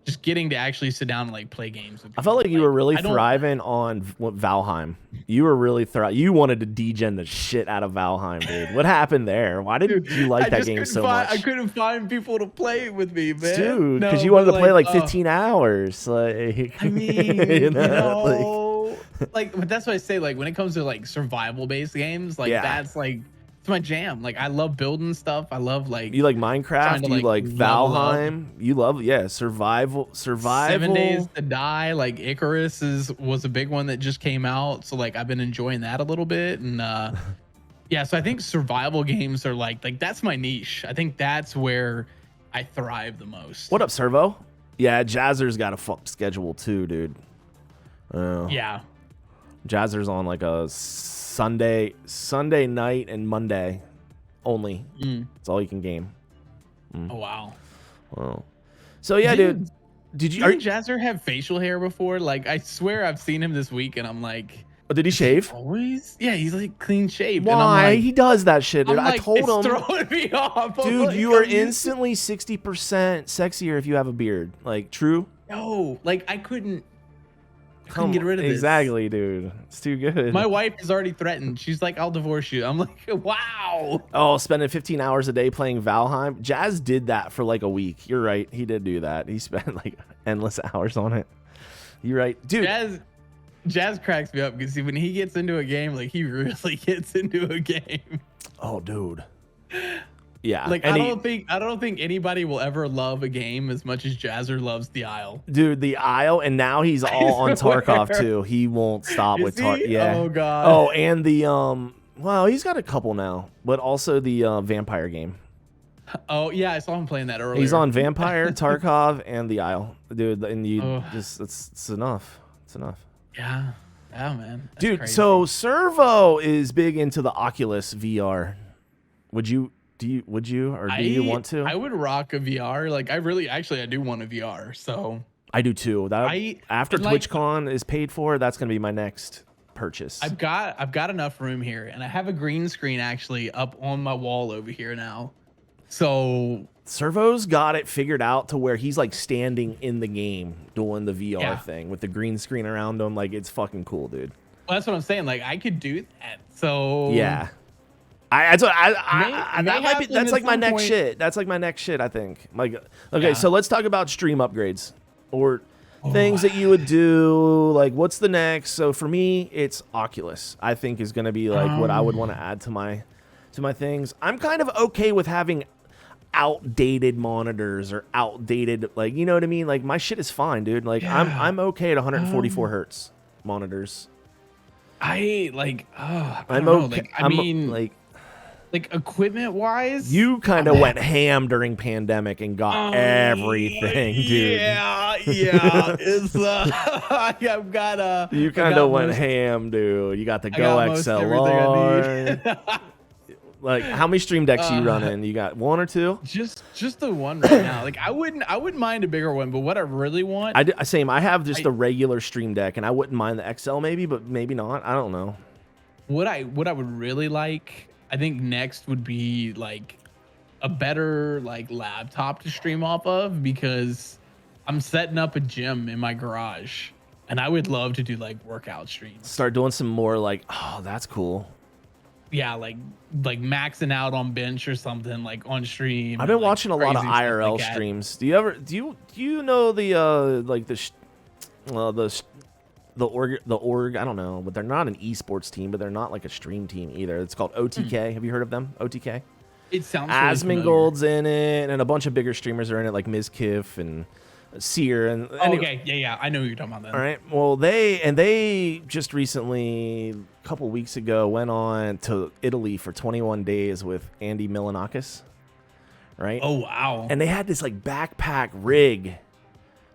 just getting to actually sit down and like play games with people. I felt like you were really thriving on Valheim. You were really you wanted to degen the shit out of Valheim, dude. What happened there? Why did you like that game so much? I couldn't find people to play with me, man. Dude, because you wanted to play like 15 hours. Like, I mean, but that's what I say. Like when it comes to like survival based games, like that's like it's my jam. Like I love building stuff. I love like you like Minecraft. You like Valheim. You love survival. 7 Days to Die. Like Icarus was a big one that just came out. So like I've been enjoying that a little bit. And so I think survival games are like that's my niche. I think that's where I thrive the most. What up, Servo? Yeah, Jazzer's got a fucked schedule too, dude. Yeah. Jazzer's on like a Sunday night and Monday only. That's all you can game. Oh wow. Wow. So yeah, dude. Did Jazzer have facial hair before? Like I swear I've seen him this week and I'm like, did he shave? Always? Yeah, he's like clean shaved. Why? And I'm like, he does that shit, dude. I told him. It's throwing me off. Dude, you are instantly 60% sexier if you have a beard. Like, true? No, like I couldn't get rid of this. Exactly, dude. It's too good. My wife is already threatened. She's like, I'll divorce you. I'm like, wow. Oh, spending 15 hours a day playing Valheim. Jazz did that for like a week. You're right. He did do that. He spent like endless hours on it. You're right. Dude. Jazz cracks me up because when he gets into a game, like he really gets into a game. Oh, dude. Yeah. Like I don't think anybody will ever love a game as much as Jazzer loves the Isle. Dude, the Isle, and now he's all on Tarkov too. He won't stop with Tarkov. Yeah. Oh god. Oh, and the well, he's got a couple now, but also the vampire game. Oh yeah, I saw him playing that earlier. He's on Vampire, Tarkov, and the Isle. Dude, and you it's enough. It's enough. Yeah. Yeah, man. That's dude, crazy. So Servo is big into the Oculus VR. Would you want to? I would rock a VR. Like I do want a VR. So I do too. After TwitchCon is paid for, that's gonna be my next purchase. I've got enough room here, and I have a green screen actually up on my wall over here now. So Servo's got it figured out to where he's like standing in the game doing the VR thing with the green screen around him. Like it's fucking cool, dude. Well, that's what I'm saying. Like I could do that. So yeah. That's like my next shit. That's like my next shit, I think. Like, okay, so let's talk about stream upgrades or things that you would do. Like, what's the next? So for me, it's Oculus. I think is going to be like what I would want to add to my things. I'm kind of okay with having outdated monitors or outdated, like, you know what I mean? Like my shit is fine, dude. Like I'm okay at 144 hertz monitors. I'm okay. Like equipment wise, you kind of went ham during pandemic and got everything, dude. Yeah, it's I've got you kind of went ham, dude. You got the Go XLR. Like, how many stream decks you running? You got one or two? Just the one right now. Like, I wouldn't mind a bigger one, but what I really want, Same. I have just a regular stream deck, and I wouldn't mind the XL maybe, but maybe not. I don't know. What I would really like, I think next would be like a better like laptop to stream off of, because I'm setting up a gym in my garage, and I would love to do like workout streams. Start doing some more like, oh, that's cool. Yeah, like maxing out on bench or something like on stream. I've been watching a lot of crazy stuff IRL like that. streams. Do you know the like the org? I don't know, but they're not an esports team, but they're not like a stream team either. It's called OTK. Have you heard of them? OTK. It sounds really Asmongold's in it, and a bunch of bigger streamers are in it, like Mizkif and Seer. And okay, yeah, I know who you're talking about then. All right. Well, they just recently, a couple weeks ago, went on to Italy for 21 days with Andy Milanakis. Right. Oh wow. And they had this like backpack rig,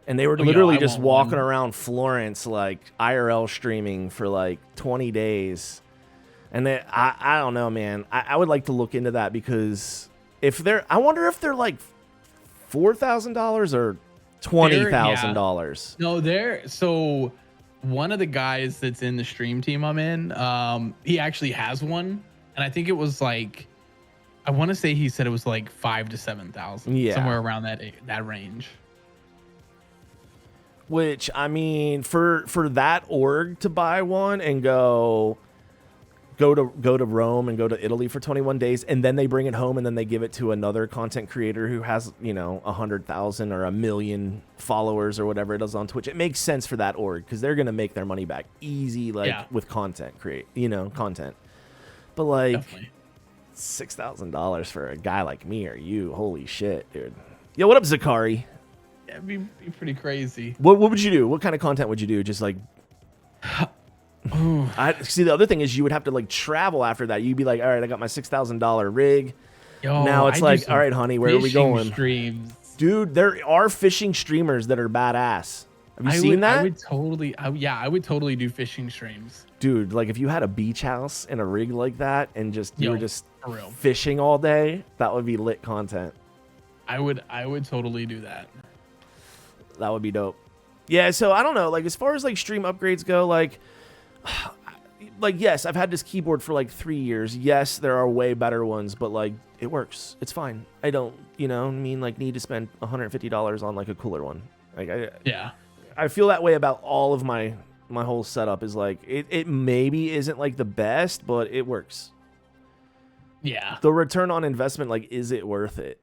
and they were literally just walking around Florence like IRL streaming for like 20 days. And I don't know, man. I would like to look into that, because I wonder if they're like $4,000 or $20,000. No, so one of the guys that's in the stream team I'm in, he actually has one, and I think it was like, I want to say he said it was like 5,000 to 7,000, somewhere around that range. Which, I mean, for that org to buy one and go to Rome and go to Italy for 21 days, and then they bring it home and then they give it to another content creator who has, 100,000 or 1 million followers or whatever it is on Twitch. It makes sense for that org, because they're gonna make their money back easy, with content content. But like, definitely. $6,000 for a guy like me or you, holy shit, dude. Yo, what up, Zakari? Yeah, it'd be pretty crazy. What would you do? What kind of content would you do? Just like. I see. The other thing is you would have to like travel after that. You'd be like, all right, I got my $6,000 rig. Now it's like, all right, honey, where are we going? Streams. Dude, there are fishing streamers that are badass. Have you seen that? I would totally do fishing streams. Dude, like if you had a beach house and a rig like that, and you were just fishing all day, that would be lit content. I would totally do that. That would be dope. Yeah, so I don't know, like as far as like stream upgrades go, like yes, I've had this keyboard for like 3 years. Yes, there are way better ones, but like it works. It's fine. I don't, like need to spend $150 on like a cooler one. Like I feel that way about all of my whole setup. Is like it maybe isn't like the best, but it works. Yeah. The return on investment, like, is it worth it?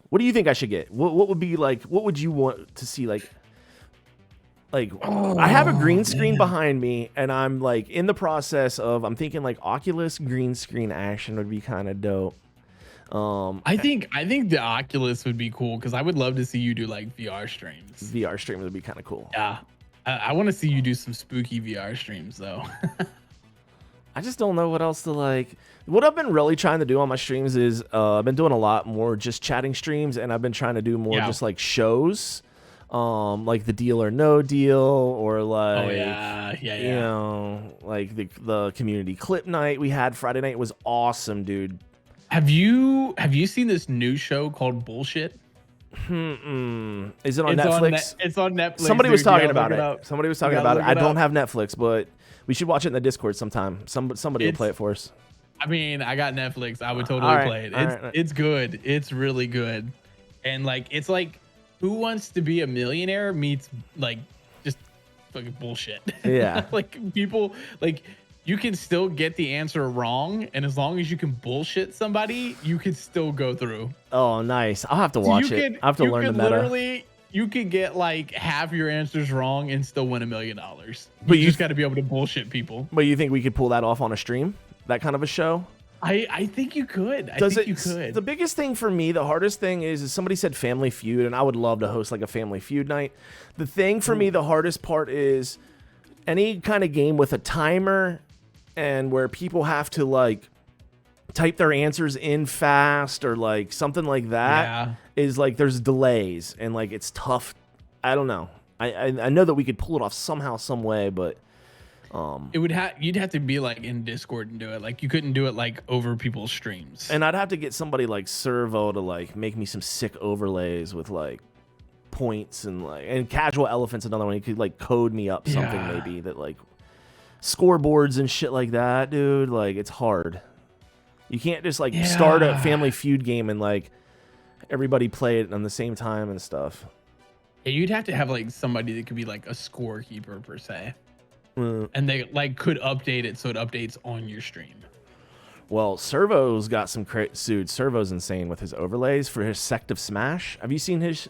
What do you think I should get? What would be like? What would you want to see? Like, I have a green screen behind me, and I'm like in the process of. I'm thinking like Oculus green screen action would be kind of dope. I think the Oculus would be cool, because I would love to see you do like VR streams. VR streams would be kind of cool. Yeah, I want to see you do some spooky VR streams though. I just don't know what else to like. What I've been really trying to do on my streams is I've been doing a lot more just chatting streams, and I've been trying to do more just like shows, like the Deal or No Deal, or like you know, like the community clip night we had Friday night was awesome, dude. Have you seen this new show called Bullshit? Is it on Netflix? It's on Netflix. Somebody was talking about it. Somebody was talking about it. I don't have Netflix, but we should watch it in the Discord sometime. Somebody will play it for us. I mean, I got Netflix. I would totally play it. It's good. It's really good. And like, it's like Who Wants to Be a Millionaire meets like just fucking bullshit. Yeah. Like people like. You can still get the answer wrong, and as long as you can bullshit somebody, you can still go through. Oh, nice. I'll have to watch it. I have to learn the meta. Literally, you could get like half your answers wrong and still win $1 million. But you just got to be able to bullshit people. But you think we could pull that off on a stream? That kind of a show? I think you could. I think you could. The biggest thing for me, the hardest thing is somebody said Family Feud, and I would love to host like a Family Feud night. The thing for me, the hardest part is any kind of game with a timer and where people have to like type their answers in fast or like something like that is like there's delays and like it's tough. I don't know. I know that we could pull it off somehow, some way, but You'd have to be like in Discord and do it. Like you couldn't do it like over people's streams. And I'd have to get somebody like Servo to like make me some sick overlays with like points and Casual Elephant's another one. He could like code me up something maybe that like scoreboards and shit like that, dude. Like it's hard. You can't just like start a Family Feud game and like everybody play it on the same time and stuff. Yeah, you'd have to have like somebody that could be like a scorekeeper per se. And they like could update it so it updates on your stream. Well, Servo's got some dude. Servo's insane with his overlays for his Sect of Smash. Have you seen those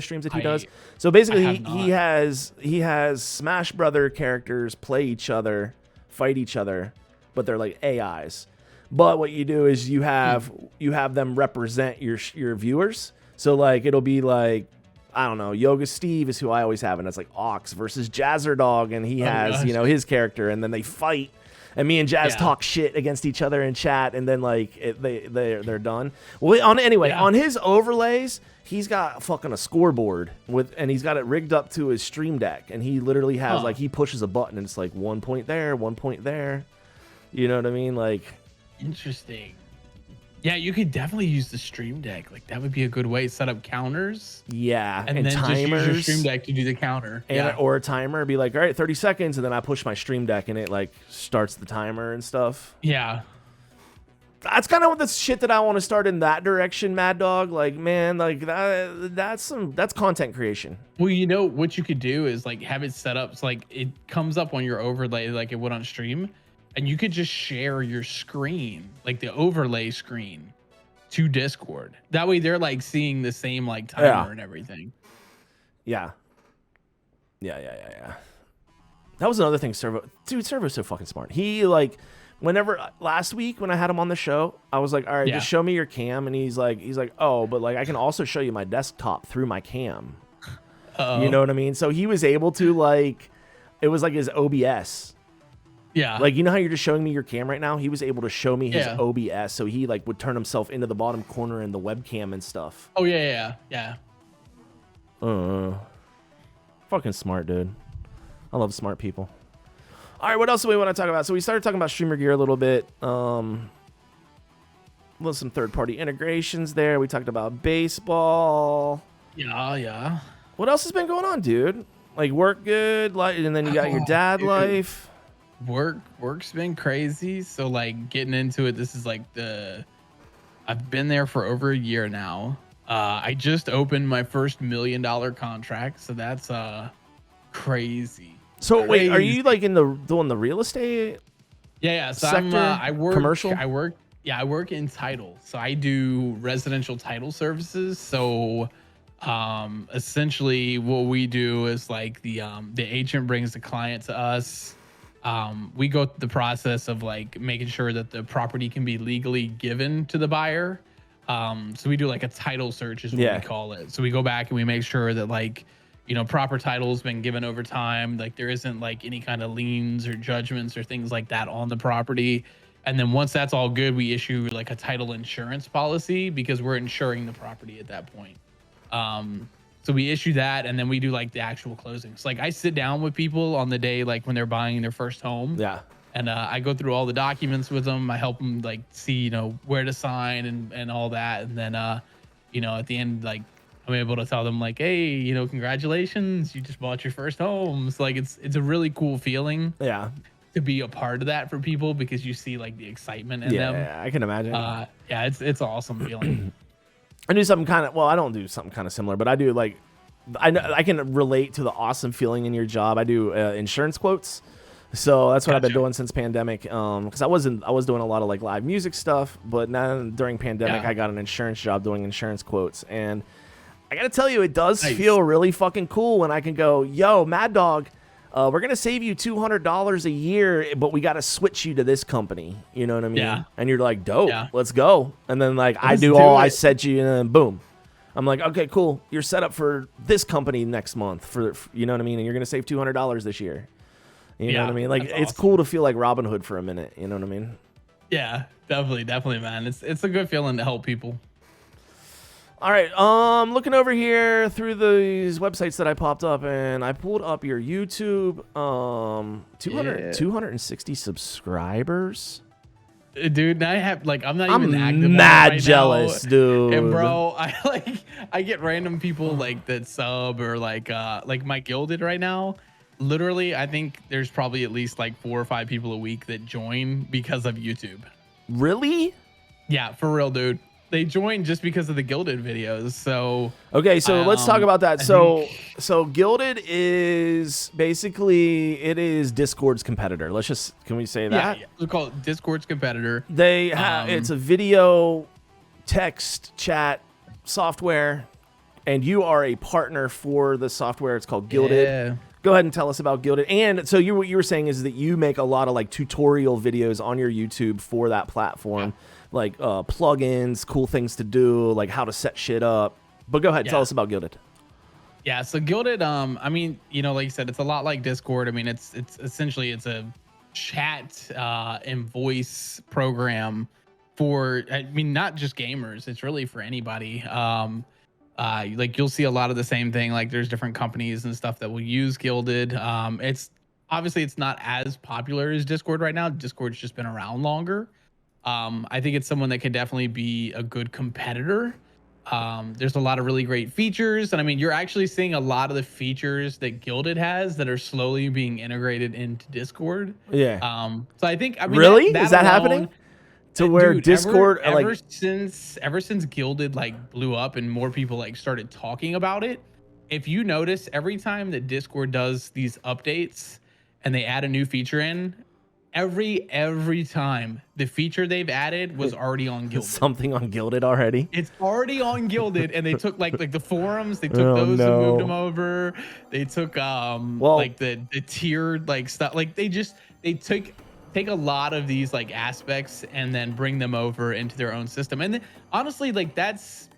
streams that he does? So basically, he has Smash Brother characters play each other, fight each other, but they're like AIs. But what you do is you have them represent your viewers. So like it'll be like, I don't know, Yoga Steve is who I always have, and it's like Ox versus Jazzer Dog, and he has his character, and then they fight, and me and Jazz talk shit against each other in chat, and then like they're done. Well, on his overlays, he's got fucking a scoreboard and he's got it rigged up to his stream deck, and he literally has like he pushes a button and it's like 1 point there, 1 point there. You know what I mean? Like, interesting. Yeah, you could definitely use the Stream Deck. Like that would be a good way to set up counters. Yeah, and then timers, just use your Stream Deck to do the counter. Or a timer. Be like, all right, 30 seconds, and then I push my Stream Deck and it like starts the timer and stuff. Yeah. That's kind of what the shit that I want to start in that direction, Mad Dog. Like, man, like that's content creation. Well, you know what you could do is like have it set up so like it comes up on your overlay like it would on stream. And you could just share your screen, like the overlay screen, to Discord. That way they're like seeing the same like timer and everything. Yeah. That was another thing, Servo. Dude, Servo's so fucking smart. He like, last week when I had him on the show, I was like, all right, just show me your cam. And he's like, oh, but like I can also show you my desktop through my cam. You know what I mean? So he was able to like, it was like his OBS. Yeah. Like, you know how you're just showing me your cam right now? He was able to show me his OBS, so he like would turn himself into the bottom corner in the webcam and stuff. Oh yeah. Fucking smart, dude. I love smart people. All right, what else do we want to talk about? So we started talking about streamer gear a little bit. Some third-party integrations there. We talked about baseball. Yeah. What else has been going on, dude? Like work good, like, and then you got your dad life. Work's been crazy. So like getting into it, this is like I've been there for over a year now. I just opened my first $1 million contract, so that's crazy. So wait, are you like doing the real estate? Yeah. So sector, I work commercial. I work in title. So I do residential title services. So essentially what we do is like the agent brings the client to us. We go through the process of like making sure that the property can be legally given to the buyer. So we do like a title search is what we call it. So we go back and we make sure that like, you know, proper title has been given over time. Like there isn't like any kind of liens or judgments or things like that on the property. And then once that's all good, we issue like a title insurance policy because we're insuring the property at that point. So we issue that, and then we do like the actual closings. Like I sit down with people on the day, like when they're buying their first home. Yeah. And I go through all the documents with them. I help them like see, you know, where to sign and all that. And then, you know, at the end, like I'm able to tell them like, hey, you know, congratulations, you just bought your first home. So like it's a really cool feeling. Yeah. To be a part of that for people because you see like the excitement in them. Yeah, I can imagine. Yeah, it's an awesome feeling. I do something kind of, well, I don't do something kind of similar, but I do like, I can relate to the awesome feeling in your job. I do insurance quotes. So that's what I've been doing since pandemic. Cause I was doing a lot of like live music stuff, but now during pandemic, I got an insurance job doing insurance quotes. And I got to tell you, it does feel really fucking cool when I can go, yo, Mad Dog, we're going to save you $200 a year, but we got to switch you to this company. You know what I mean? Yeah. And you're like, dope, let's go. And then like, I said you, and then boom. I'm like, okay, cool. You're set up for this company next month for you know what I mean? And you're going to save $200 this year. You know what I mean? Like, it's cool to feel like Robin Hood for a minute. You know what I mean? Yeah, definitely, man. It's a good feeling to help people. All right. Looking over here through these websites that I popped up, and I pulled up your YouTube. 260 subscribers. Dude, I have like I'm not I'm even active mad right jealous, now. dude. And bro, I get random people like that sub or like my Gilded right now. Literally, I think there's probably at least like 4 or 5 people a week that join because of YouTube. Really? Yeah, for real, dude. They join just because of the Gilded videos. So okay, so let's talk about that. I So think, Gilded is basically it is Discord's competitor. Can we say that? yeah, we call it Discord's competitor. They have it's a video text chat software, and you are a partner for the software. It's called Gilded. Yeah. Go ahead and tell us about Gilded. And so what you were saying is that you make a lot of like tutorial videos on your YouTube for that platform, like plugins, cool things to do, like how to set shit up. But go ahead, tell us about Gilded. Yeah, so Gilded, I mean, you know, like you said, it's a lot like Discord. I mean, it's essentially it's a chat and voice program for, I mean, not just gamers. It's really for anybody. Like you'll see a lot of the same thing. Like there's different companies and stuff that will use Gilded. It's obviously it's not as popular as Discord right now. Discord's just been around longer. I think it's someone that can definitely be a good competitor. There's a lot of really great features, and I mean, you're actually seeing a lot of the features that Gilded has that are slowly being integrated into Discord. Yeah. So I think, I mean, really is that alone, happening? To where dude, Discord ever since Gilded like blew up and more people like started talking about it, if you notice, every time that Discord does these updates and they add a new feature in, every time the feature they've added was already on Gilded. Something on Gilded already. It's already on Gilded, and they took like the forums, they took those and moved them over. They took like the tiered like stuff. Like they take a lot of these like aspects and then bring them over into their own system. And honestly, like that's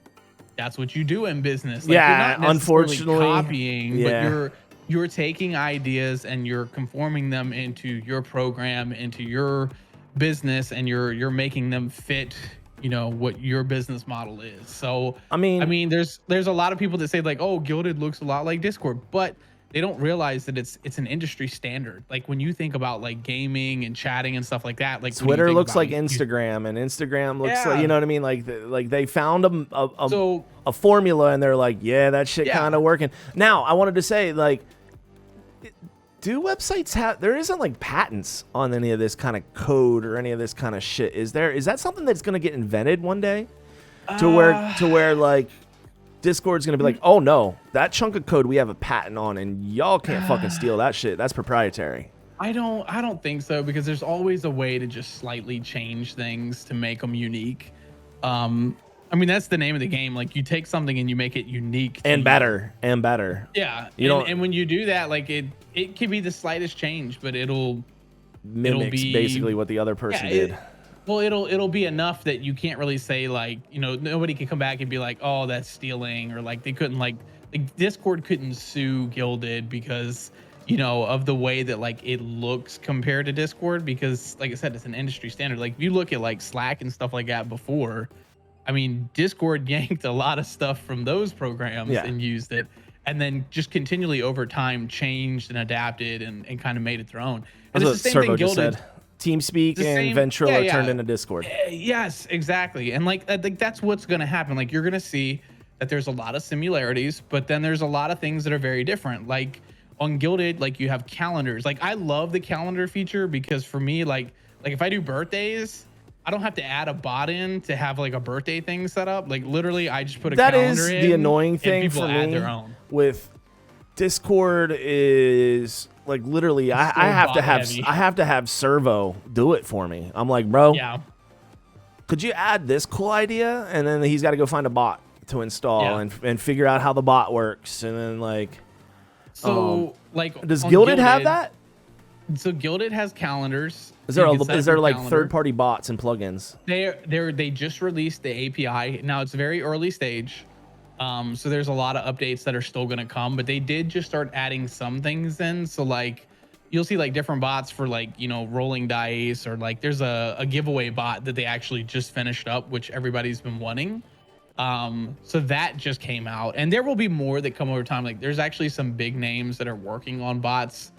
what you do in business. Like, yeah, you're not unfortunately copying, but you're taking ideas and you're conforming them into your program, into your business, and you're making them fit, you know, what your business model is. So I mean there's a lot of people that say like, oh, Gilded looks a lot like Discord, but they don't realize that it's an industry standard. Like when you think about like gaming and chatting and stuff like that, like Twitter looks like Instagram, and Instagram looks like, you know what I mean? Like they found a formula, and they're like, yeah, that shit kind of working. Now I wanted to say, like, do websites have, there isn't like patents on any of this kind of code or any of this kind of shit, is there? Is that something that's going to get invented one day to where like Discord's gonna be like, oh no, that chunk of code we have a patent on, and y'all can't fucking steal that shit. That's proprietary. I don't think so, because there's always a way to just slightly change things to make them unique. I mean, that's the name of the game. Like you take something and you make it unique and better and better. Yeah, and when you do that, like it can be the slightest change, but it'll be basically what the other person did. Well, it'll be enough that you can't really say like, you know, nobody can come back and be like, oh, that's stealing, or like they couldn't like Discord couldn't sue Gilded because, you know, of the way that like it looks compared to Discord, because like I said, it's an industry standard. Like if you look at like Slack and stuff like that before, I mean, Discord yanked a lot of stuff from those programs and used it, and then just continually over time changed and adapted and kind of made it their own. And that's it's the same thing Gilded. TeamSpeak and Ventrilo turned into Discord. Yes, exactly. And like that's what's going to happen. Like you're going to see that there's a lot of similarities, but then there's a lot of things that are very different. Like on Gilded, like you have calendars. Like I love the calendar feature, because for me, like if I do birthdays, I don't have to add a bot in to have like a birthday thing set up. Like literally I just put a calendar in. That is the annoying thing for me with Discord is like literally I have to have Servo do it for me. I'm like, bro, could you add this cool idea? And then he's got to go find a bot to install and figure out how the bot works. And then like, so like, does Gilded have that? So Gilded has calendars. Is there like third-party bots and plugins? They just released the API. Now it's very early stage. So there's a lot of updates that are still going to come, but they did just start adding some things in. So like you'll see like different bots for like, you know, rolling dice, or like there's a giveaway bot that they actually just finished up, which everybody's been wanting. So that just came out, and there will be more that come over time. Like there's actually some big names that are working on bots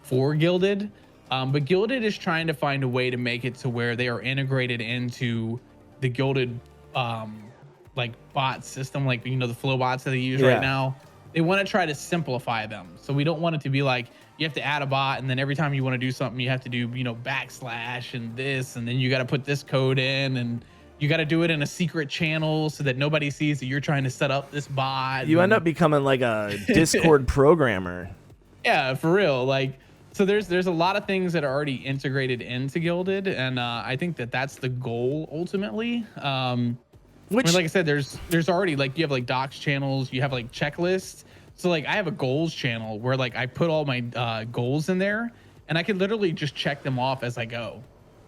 for Gilded. But Gilded is trying to find a way to make it to where they are integrated into the Gilded like bot system, like the flow bots that they use right now. They want to try to simplify them. So we don't want it to be like you have to add a bot and then every time you want to do something you have to do backslash and this, and then you got to put this code in, and you got to do it in a secret channel so that nobody sees that you're trying to set up this bot. You end up becoming like a Discord programmer. Yeah, for real. Like, so there's a lot of things that are already integrated into Gilded, and I think that's the goal ultimately. Which, like I said, there's already like you have like docs channels, you have like checklists. So like I have a goals channel where like I put all my goals in there, and I can literally just check them off as I go.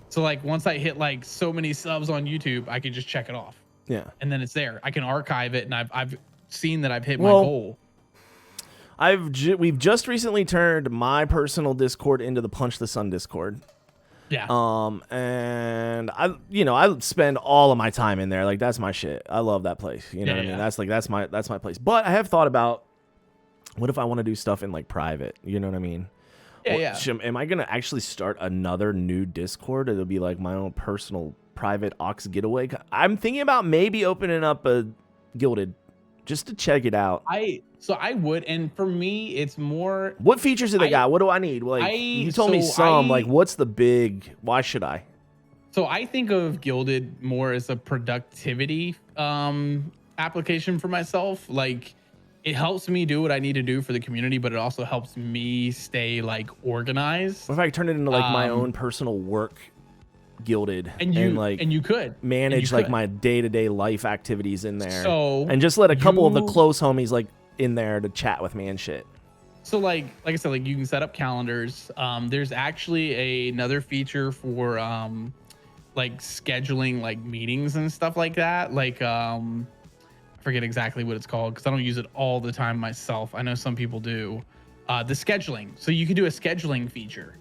So like once I hit like so many subs on YouTube, I can just check it off. Yeah, and then it's there. I can archive it, and I've seen that I've hit my goal. We've just recently turned my personal Discord into the Punch the Sun Discord. Yeah. And I spend all of my time in there. Like that's my shit. I love that place. You know what I mean? That's my place. But I have thought about what if I want to do stuff in like private? You know what I mean? Yeah. Am I gonna actually start another new Discord? It'll be like my own personal private Ox getaway. I'm thinking about maybe opening up a Gilded just to check it out. I would, and for me, it's more. What features do they got? What do I need? Like you told me some. Like what's the big? Why should I? So I think of Gilded more as a productivity application for myself. Like it helps me do what I need to do for the community, but it also helps me stay like organized. What if I turn it into like my own personal work Gilded and you could manage like my day-to-day life activities in there, so and just let a couple of the close homies like in there to chat with me and shit. So like I said, like you can set up calendars. There's actually another feature for like scheduling like meetings and stuff like that. Like I forget exactly what it's called because I don't use it all the time myself. I know some people do. The scheduling. So you can do a scheduling feature.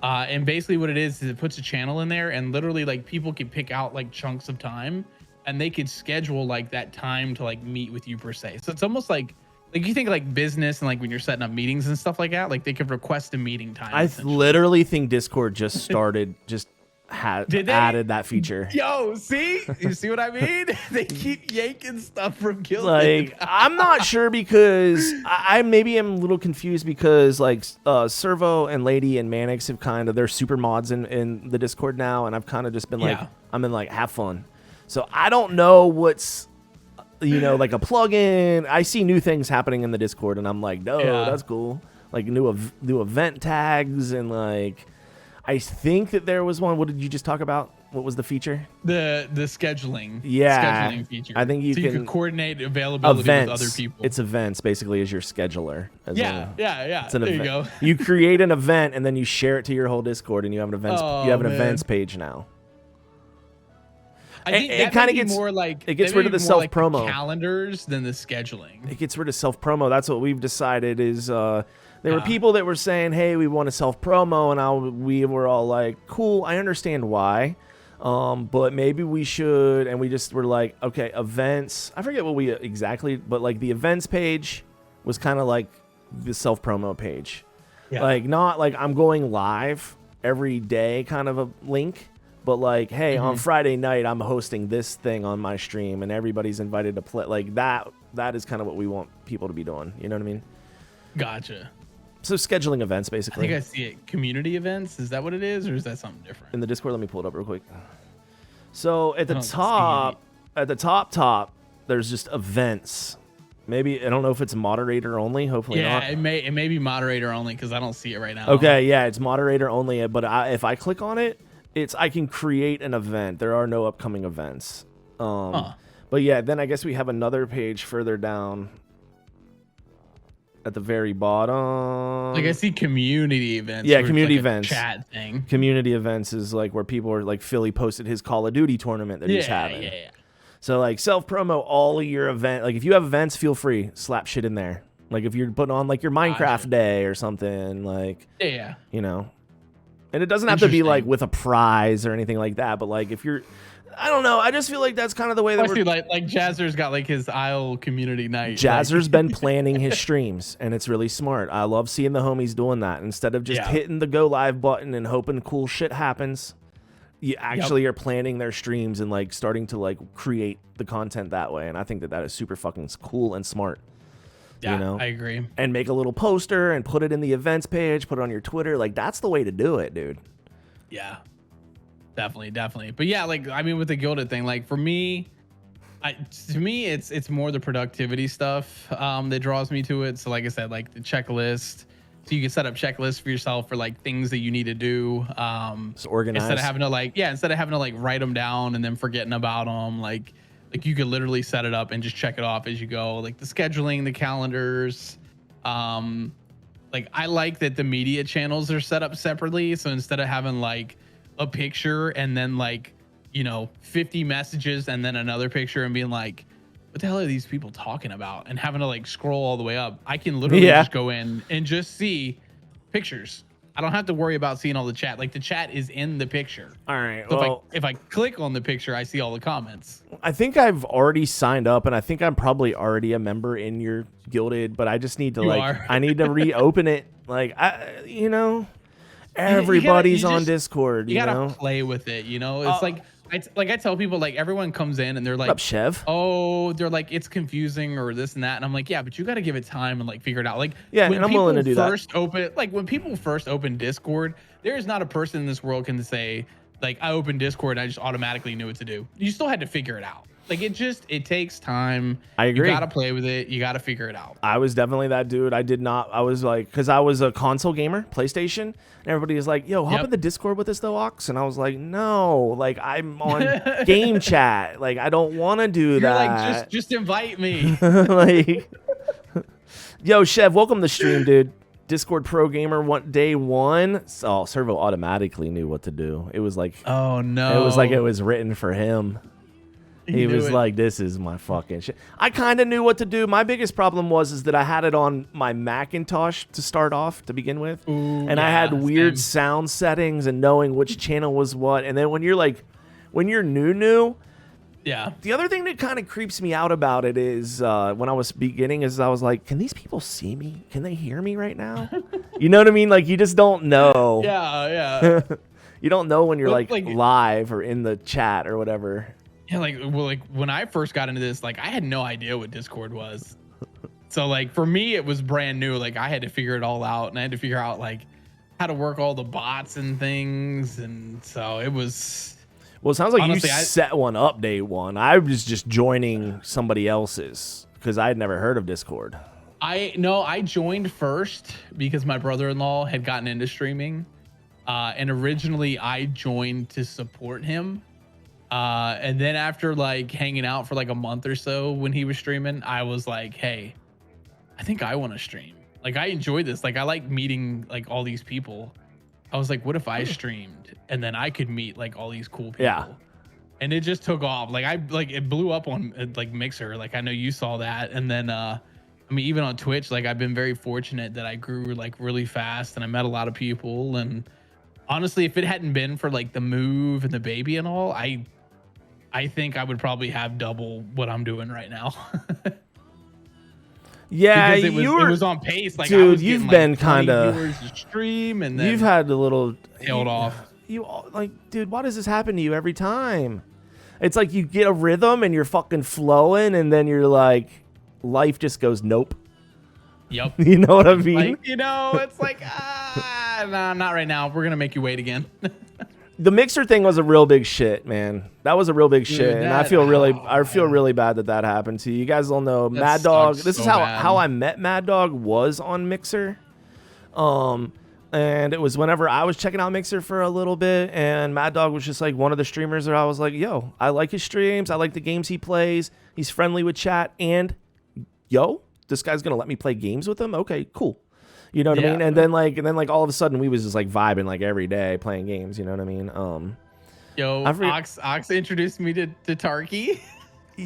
And basically what it is it puts a channel in there, and literally like people can pick out like chunks of time, and they could schedule like that time to like meet with you per se. So it's almost like you think like business and like when you're setting up meetings and stuff like that, like they could request a meeting time. I literally think Discord just started added that feature. Yo, see? You see what I mean? They keep yanking stuff from Gilded. Like, I'm not sure because I maybe am a little confused because like Servo and Lady and Manix have kind of, they're super mods in the Discord now, and I've kind of just been like, I'm in like have fun. So I don't know what's like a plugin. I see new things happening in the Discord, and I'm like, no, that's cool. Like new event tags, and like I think that there was one. What did you just talk about? What was the feature? The scheduling. Yeah, scheduling feature. I think you can coordinate availability with other people. It's events basically as your scheduler. Yeah. It's an event. You go. You create an event and then you share it to your whole Discord, and you have an events. You have an events page now. I think it kind of gets more like it gets rid of the self promo calendars than the scheduling. It gets rid of self promo. That's what we've decided is. There were people that were saying, "Hey, we want a self promo," and we were all like, "Cool, I understand why, but maybe we should." And we just were like, "Okay, events." I forget what we exactly, but like the events page was kind of like the self promo page, like not like I'm going live every day kind of a link. But like, hey, on Friday night, I'm hosting this thing on my stream, and everybody's invited to play. Like that is kind of what we want people to be doing. You know what I mean? Gotcha. So scheduling events, basically. I think I see it. Community events. Is that what it is, or is that something different? In the Discord, let me pull it up real quick. So at the top, there's just events. Maybe I don't know if it's moderator only. Hopefully not. Yeah, it may be moderator only because I don't see it right now. Okay, yeah, it's moderator only. But if I click on it, I can create an event. There are no upcoming events. But yeah, then I guess we have another page further down at the very bottom. Like I see community events. Yeah, community events. Chat thing. Community events is like where people are like Philly posted his Call of Duty tournament that he's having. Yeah. So like self promo all of your event. Like if you have events, feel free, slap shit in there. Like if you're putting on like your Minecraft day or something, like you know. And it doesn't have to be like with a prize or anything like that, but like if you're I don't know. I just feel like that's kind of the way that Especially like Jazzer's got like his Isle community night. Jazzer's been planning his streams, and it's really smart. I love seeing the homies doing that. Instead of just hitting the go live button and hoping cool shit happens, you actually are planning their streams and like starting to like create the content that way. And I think that that is super fucking cool and smart. Yeah, you know? I agree. And make a little poster and put it in the events page, put it on your Twitter. Like that's the way to do it, dude. Yeah. Definitely. But yeah, like I mean, with the Gilded thing, like for me, to me, it's more the productivity stuff that draws me to it. So like I said, like the checklist, so you can set up checklists for yourself for like things that you need to do. It's organized. Instead of having to like write them down and then forgetting about them, like you could literally set it up and just check it off as you go. Like the scheduling, the calendars. Like I like that the media channels are set up separately. So instead of having like a picture and then like, 50 messages and then another picture and being like, what the hell are these people talking about? And having to like scroll all the way up. I can literally just go in and just see pictures. I don't have to worry about seeing all the chat. Like the chat is in the picture. All right. So well, if I click on the picture, I see all the comments. I think I've already signed up, and I think I'm probably already a member in your Gilded, but I just need to I need to reopen it. Like everybody's on Discord. You gotta play with it. It's like I tell people, like everyone comes in and they're like, "What's up, Chev?" Oh, they're like, it's confusing or this and that, and I'm like, yeah, but you got to give it time and like figure it out. Like, and I'm willing to do that. When people first open Discord, there is not a person in this world can say like, I opened Discord and I just automatically knew what to do. You still had to figure it out. Like it takes time. I agree. You got to play with it. You got to figure it out. I was definitely that dude. I was like, because I was a console gamer, PlayStation, and everybody was like, yo, hop in the Discord with us though, Ox. And I was like, no, like I'm on game chat. Like I don't want to do that. You're like, just invite me. Like, yo, Chev, welcome to the stream, dude. Discord Pro Gamer day one. Oh, Servo automatically knew what to do. It was like, oh no. It was like it was written for him. He was like, this is my fucking shit. I kind of knew what to do. My biggest problem was that I had it on my Macintosh to start off, to begin with. Ooh, and I had weird sound settings and knowing which channel was what. And then when you're new, yeah. The other thing that kind of creeps me out about it is when I was beginning is I was like, can these people see me? Can they hear me right now? You know what I mean? Like, you just don't know. Yeah. You don't know when you're like live or in the chat or whatever. Yeah, like when I first got into this, like I had no idea what Discord was. So like for me, it was brand new. Like I had to figure it all out, and I had to figure out like how to work all the bots and things. And so it was. Well, it sounds like honestly, you set one up day one. I was just joining somebody else's because I had never heard of Discord. I joined first because my brother-in-law had gotten into streaming, and originally I joined to support him. And then after like hanging out for like a month or so when he was streaming, I was like, hey, I think I want to stream. Like I enjoy this. Like I like meeting like all these people. I was like, what if I streamed and then I could meet like all these cool people? Yeah. And it just took off. Like it blew up on like Mixer. Like I know you saw that. And then, I mean, even on Twitch, like I've been very fortunate that I grew like really fast and I met a lot of people. And honestly, if it hadn't been for like the move and the baby and all, I think I would probably have double what I'm doing right now. Yeah, because it was on pace. Like, dude, I was you've getting, been like, kind of viewers to stream, and then you've had a little tailed off. You like, dude, why does this happen to you every time? It's like you get a rhythm and you're fucking flowing, and then you're like, life just goes nope. Yep. You know what I mean? Like, it's like nah, not right now. We're gonna make you wait again. The Mixer thing was a real big shit, man. That was a real big shit, and I feel really bad that happened to you. You guys don't know Mad Dog. This is how I met Mad Dog was on Mixer, and it was whenever I was checking out Mixer for a little bit, and Mad Dog was just like one of the streamers that I was like, yo, I like his streams, I like the games he plays, he's friendly with chat, and yo, this guy's gonna let me play games with him. Okay, cool. You know what I mean? And then like all of a sudden we was just like vibing like every day playing games. You know what I mean? Yo, Ox introduced me to Tarky.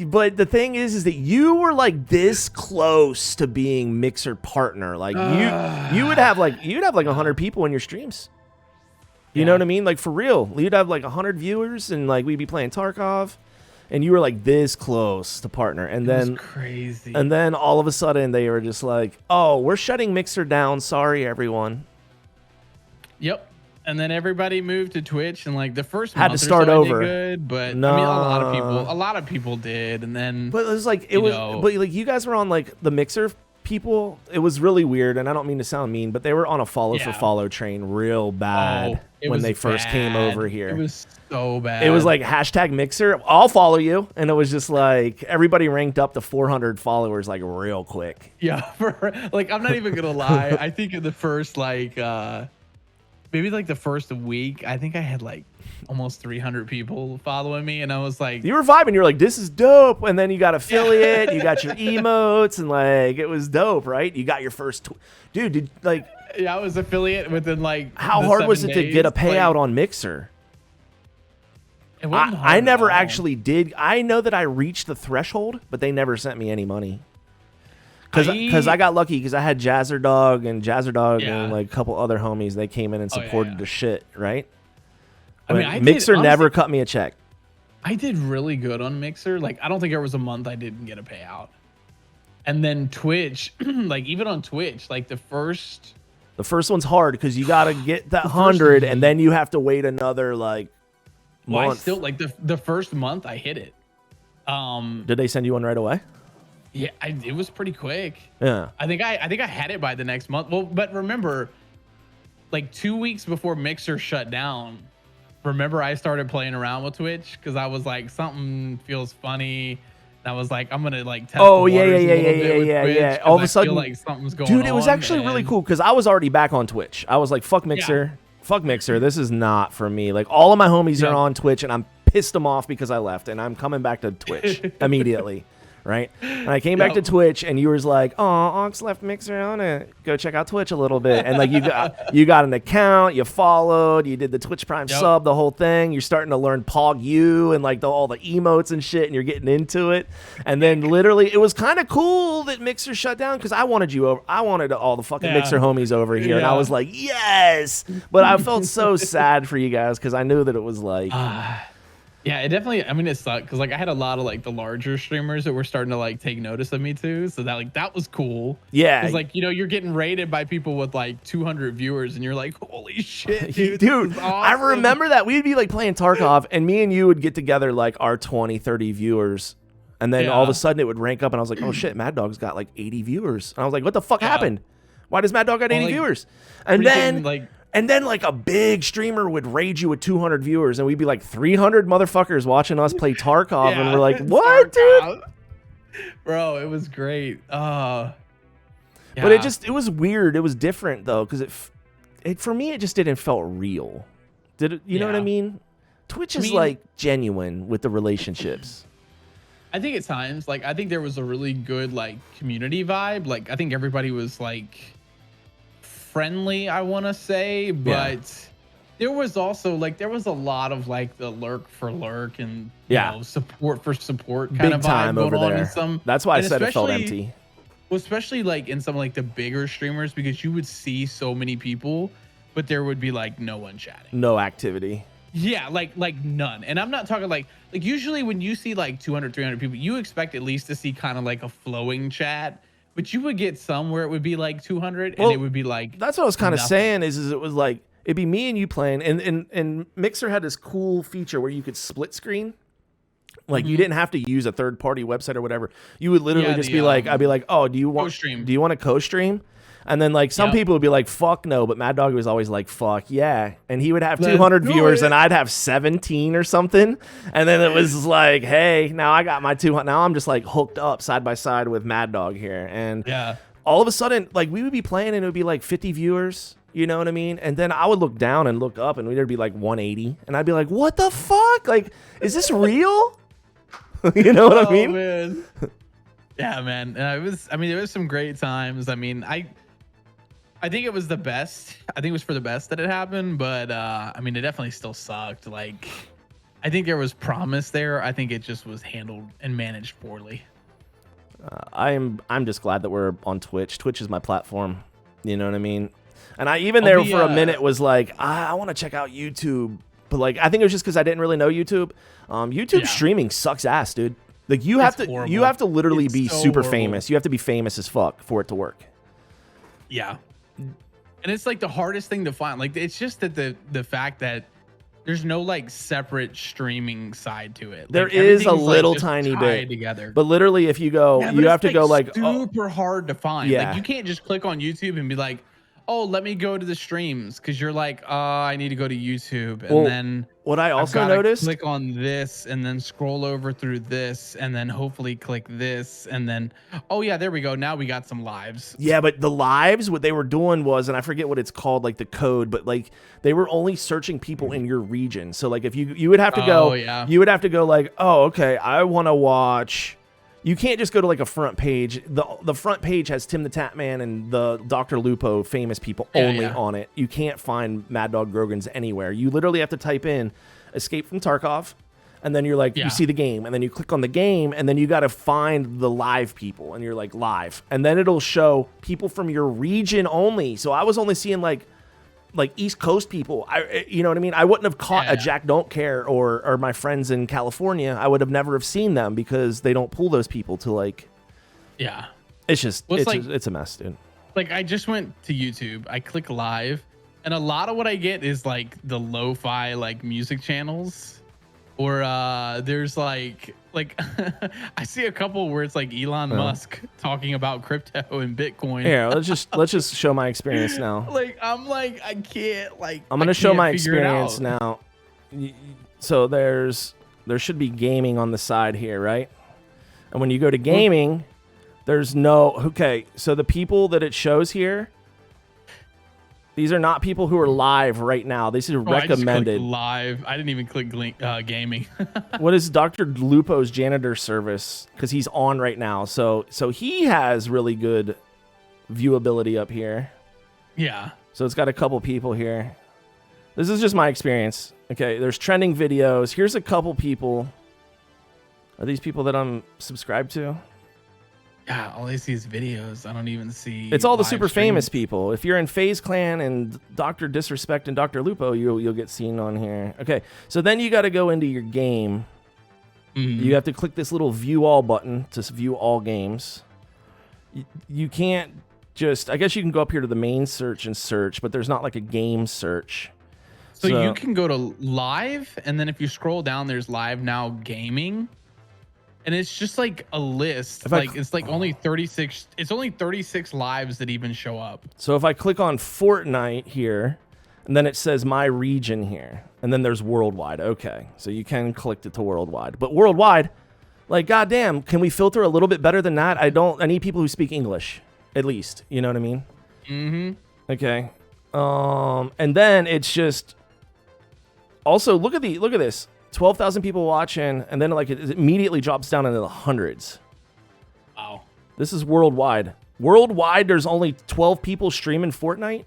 But the thing is that you were like this close to being Mixer partner. Like you'd have like 100 people in your streams. You know what I mean? Like for real, you'd have like 100 viewers, and like we'd be playing Tarkov, and you were like this close to partner, and It was then crazy. and then all of a sudden they were just like, "Oh, we're shutting Mixer down. Sorry, everyone." Yep. And then everybody moved to Twitch, and like the first Had month to start or so over. I did good, but No. I mean a lot of people did, and then But it was like but like you guys were on like the Mixer people. It was really weird, and I don't mean to sound mean, but they were on a follow for follow train real bad when they first came over here. It was so bad. It was like hashtag Mixer, I'll follow you, and it was just like everybody ranked up to 400 followers like real quick. Yeah, like I'm not even gonna lie. I think in the first like maybe like the first week, I think I had like almost 300 people following me, and I was like, you were vibing. You're like, this is dope, and then you got affiliate, you got your emotes, and like it was dope, right? You got your first, dude. Did like, yeah, I was affiliate within like. How hard was it to get a payout on Mixer? It wasn't hard I never at all. actually did. I know that I reached the threshold, but they never sent me any money. Because I got lucky because I had Jazzerdog and like a couple other homies. They came in and supported the shit, right? I mean, Mixer never cut me a check. I did really good on Mixer. Like, I don't think there was a month I didn't get a payout. And then Twitch, like even on Twitch, like the first one's hard because you got to get that 100, and then you have to wait another like month. I still like the first month I hit it. Did they send you one right away? Yeah, it was pretty quick. Yeah. I think I had it by the next month. Well, but remember, like 2 weeks before Mixer shut down, remember I started playing around with Twitch because I was like, something feels funny. And I was like, I'm gonna like test. Oh yeah. All of a sudden, feel like something's going on. Dude, it was actually really cool because I was already back on Twitch. I was like, fuck Mixer. Yeah. Fuck Mixer. This is not for me. Like all of my homies are on Twitch, and I'm pissed them off because I left, and I'm coming back to Twitch immediately. Right? And I came back to Twitch, and you was like, "Oh, Ox left Mixer. I wanna go check out Twitch a little bit." And like you got an account, you followed, you did the Twitch Prime sub, the whole thing. You're starting to learn Pog U and like all the emotes and shit, and you're getting into it. And then literally, it was kind of cool that Mixer shut down because I wanted you over. I wanted all the fucking Mixer homies over here, and I was like, yes. But I felt so sad for you guys because I knew that it was like. Yeah, it definitely, I mean, it sucked because like I had a lot of like the larger streamers that were starting to like take notice of me too. So that like, that was cool. Yeah. Because like, you know, you're getting rated by people with like 200 viewers and you're like, holy shit, dude. Dude, this is awesome. I remember that. We'd be like playing Tarkov, and me and you would get together like our 20, 30 viewers. And then all of a sudden it would rank up, and I was like, oh shit, Mad Dog's got like 80 viewers. And I was like, what the fuck happened? Why does Mad Dog got 80 viewers? And then like a big streamer would raid you with 200 viewers, and we'd be like 300 motherfuckers watching us play Tarkov, and we're like, what, dude? Bro, it was great. But it was weird. It was different though, because it for me it just didn't felt real. Did it? You know what I mean? Twitch is like genuine with the relationships. I think at times, like I think there was a really good like community vibe. Like I think everybody was like friendly, I want to say, but there was also like there was a lot of like the lurk for lurk and you know, support for support kind of vibe going on in some. That's why I said it felt empty. Well, especially like in some like the bigger streamers, because you would see so many people, but there would be like no one chatting, no activity. Yeah, like none. And I'm not talking like usually when you see like 200, 300 people, you expect at least to see kind of like a flowing chat. But you would get some where it would be like 200, and it would be like. That's what I was kind of saying. Is it was like it'd be me and you playing, and Mixer had this cool feature where you could split screen. Like you didn't have to use a third party website or whatever. You would literally just be like, I'd be like, oh, do you want to co-stream? And then like some people would be like, fuck no, but Mad Dog was always like, fuck yeah. And he would have 200 viewers and I'd have 17 or something. And then it was like, hey, now I got my 200. Now I'm just like hooked up side by side with Mad Dog here. And all of a sudden, like we would be playing and it would be like 50 viewers. You know what I mean? And then I would look down and look up and there'd be like 180. And I'd be like, what the fuck? Like, is this real? You know what I mean? Man. Yeah, man. There was some great times. I mean, I think it was the best. I think it was for the best that it happened, but I mean, it definitely still sucked. Like, I think there was promise there. I think it just was handled and managed poorly. I'm just glad that we're on Twitch. Twitch is my platform. You know what I mean? And I even there for a minute was like, I want to check out YouTube. But like, I think it was just because I didn't really know YouTube. YouTube streaming sucks ass, dude. Like you have to literally be super famous. You have to be famous as fuck for it to work. Yeah. And it's like the hardest thing to find. Like it's just that the fact that there's no like separate streaming side to it. There like, is a like, little tiny bit together. But literally if you go, you have to go like super hard to find. Yeah. Like you can't just click on YouTube and be like, oh, let me go to the streams, because you're like, I need to go to YouTube, and then what I also noticed, click on this and then scroll over through this and then hopefully click this and then oh yeah, there we go, now we got some lives. Yeah, but the lives, what they were doing was, and I forget what it's called, like the code, but like they were only searching people in your region. So like if you would have to go, you would have to go like, oh okay, I want to watch. You can't just go to like a front page. The front page has Tim the Tatman and the Dr. Lupo famous people only on it. You can't find Mad Dog Grogan's anywhere. You literally have to type in Escape from Tarkov, and then you're like, you see the game, and then you click on the game, and then you got to find the live people, and you're like live, and then it'll show people from your region only. So I was only seeing like East Coast people. You know what I mean? I wouldn't have caught a Jack Don't Care or my friends in California. I would have never have seen them because they don't pull those people to like. Yeah. It's just it's a mess, dude. Like I just went to YouTube. I click live, and a lot of what I get is like the lo-fi like music channels, or there's like I see a couple where it's like Elon Musk talking about crypto and Bitcoin. Yeah, let's just show my experience now. Like I'm like I can't like. I'm gonna show my experience now. So there should be gaming on the side here, right? And when you go to gaming, there's no so the people that it shows here, these are not people who are live right now. These are recommended. Live. I didn't even click gaming. What is Dr. Lupo's janitor service? Because he's on right now. So he has really good viewability up here. Yeah. So it's got a couple people here. This is just my experience. Okay, there's trending videos. Here's a couple people. Are these people that I'm subscribed to? Yeah, all I see is videos. I don't even see. It's all the super famous people. If you're in FaZe Clan and Dr. Disrespect and Dr. Lupo, you'll get seen on here. Okay, so then you got to go into your game. You have to click this little view all button to view all games. You can't just, I guess you can go up here to the main search and search, but there's not like a game search. So you can go to live, and then if you scroll down, there's live now gaming. And it's just like a list. It's like only 36. It's only 36 lives that even show up. So if I click on Fortnite here, and then it says my region here, and then there's worldwide. Okay, so you can click it to worldwide. But worldwide, like goddamn, can we filter a little bit better than that? I need people who speak English, at least. You know what I mean? Mm-hmm. Okay. And then it's just. Also, look at this. 12,000 people watching, and then like it immediately drops down into the hundreds. Wow. This is worldwide. Worldwide, there's only 12 people streaming Fortnite.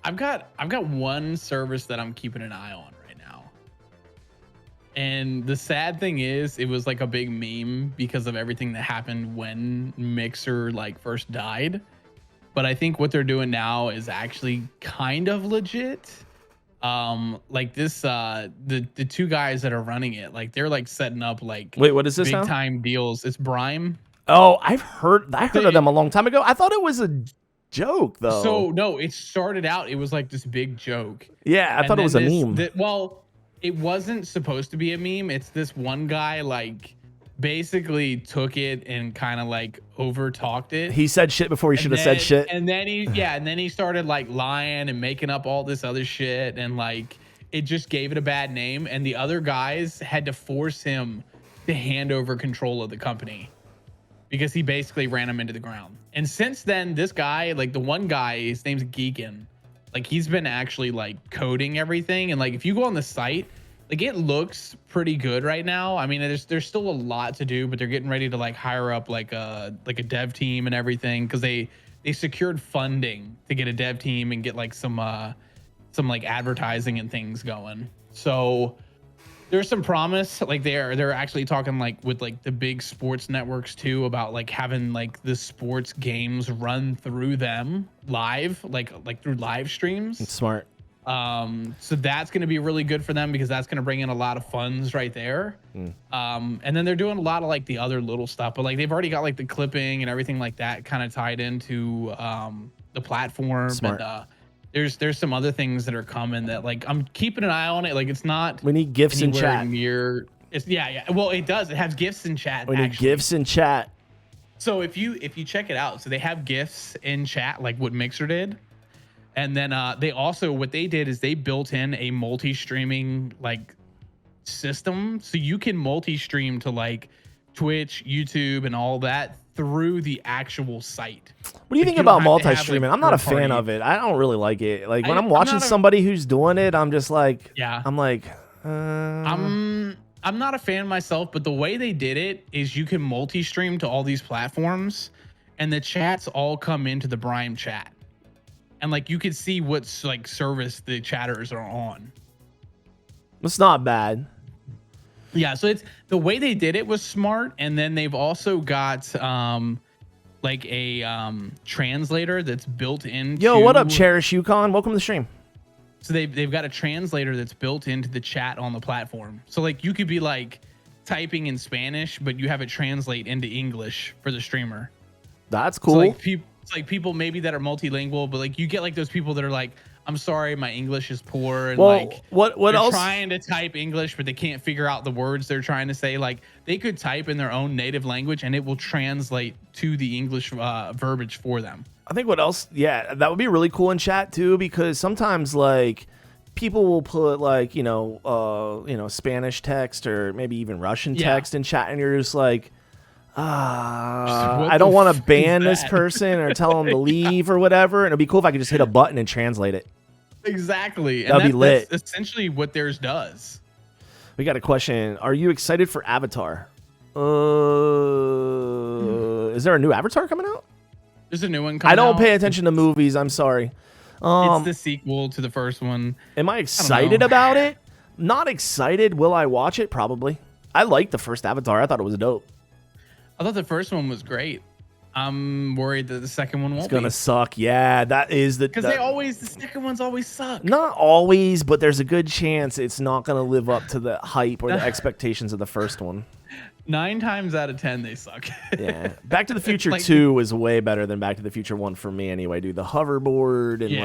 I've got one service that I'm keeping an eye on right now. And the sad thing is, it was like a big meme because of everything that happened when Mixer like first died. But I think what they're doing now is actually kind of legit. Like this the two guys that are running it, like they're like setting up like what is this big time deals. It's Brime. Oh, I heard of them a long time ago. I thought it was a joke though. So no, it started out, it was like this big joke. Yeah, I thought it was a meme. Well, it wasn't supposed to be a meme. It's this one guy like basically took it and kind of like over talked it. He said shit before he should have said shit. And then he started like lying and making up all this other shit, and like it just gave it a bad name, and the other guys had to force him to hand over control of the company because he basically ran him into the ground. And since then, this guy, like the one guy, his name's Geekin, like he's been actually like coding everything, and like if you go on the site, like it looks pretty good right now. I mean, there's still a lot to do, but they're getting ready to like hire up like a dev team and everything, because they secured funding to get a dev team and get like some like advertising and things going. So There's some promise, like they're actually talking like with like the big sports networks too about like having like the sports games run through them live, like through live streams. It's smart. So that's going to be really good for them because that's going to bring in a lot of funds right there. And then they're doing a lot of like the other little stuff, but like they've already got like the clipping and everything like that kind of tied into the platform. Smart. And there's some other things that are coming that like I'm keeping an eye on it. Like it's not. We need gifts in chat. It's yeah. Well, it does. It has gifts in chat. We need gifts in chat. So if you check it out, so they have gifts in chat like what Mixer did. And then they also, what they did is they built in a multi-streaming like system. So you can multi-stream to like Twitch, YouTube, and all that through the actual site. What do you think about multi-streaming? I'm not a fan of it. I don't really like it. Like when I'm watching somebody who's doing it, I'm just like, I'm like, I'm not a fan myself, but the way they did it is you can multi-stream to all these platforms and the chats all come into the Brime chat. And like you can see what's like service the chatters are on. It's not bad. Yeah, so it's the way they did it was smart, and then they've also got like a translator that's built into. Yo, what up, Cherish Yukon? Welcome to the stream. So they've got a translator that's built into the chat on the platform. So like you could be like typing in Spanish, but you have it translate into English for the streamer. That's cool. So like it's like people maybe that are multilingual, but like you get like those people that are like, I'm sorry, my English is poor, and like what else? Trying to type English, but they can't figure out the words they're trying to say. Like they could type in their own native language, and it will translate to the English verbiage for them. I think what else? Yeah, that would be really cool in chat too, because sometimes like people will put like Spanish text or maybe even Russian text in chat, and you're just like. I don't want to ban this person or tell them to leave or whatever. And it'd be cool if I could just hit a button and translate it. Exactly. That'd be lit. That's essentially what theirs does. We got a question. Are you excited for Avatar? Is there a new Avatar coming out? There's a new one coming out. I don't pay attention to movies. I'm sorry. It's the sequel to the first one. Am I excited about it? Not excited. Will I watch it? Probably. I liked the first Avatar. I thought it was dope. I thought the first one was great. I'm worried that the second one won't be. It's gonna suck. Yeah, that is because the second ones always suck. Not always, but there's a good chance it's not gonna live up to the hype or the expectations of the first one. 9 times out of 10, they suck. Yeah, Back to the Future 2 was way better than Back to the Future 1 for me anyway, dude. The hoverboard and you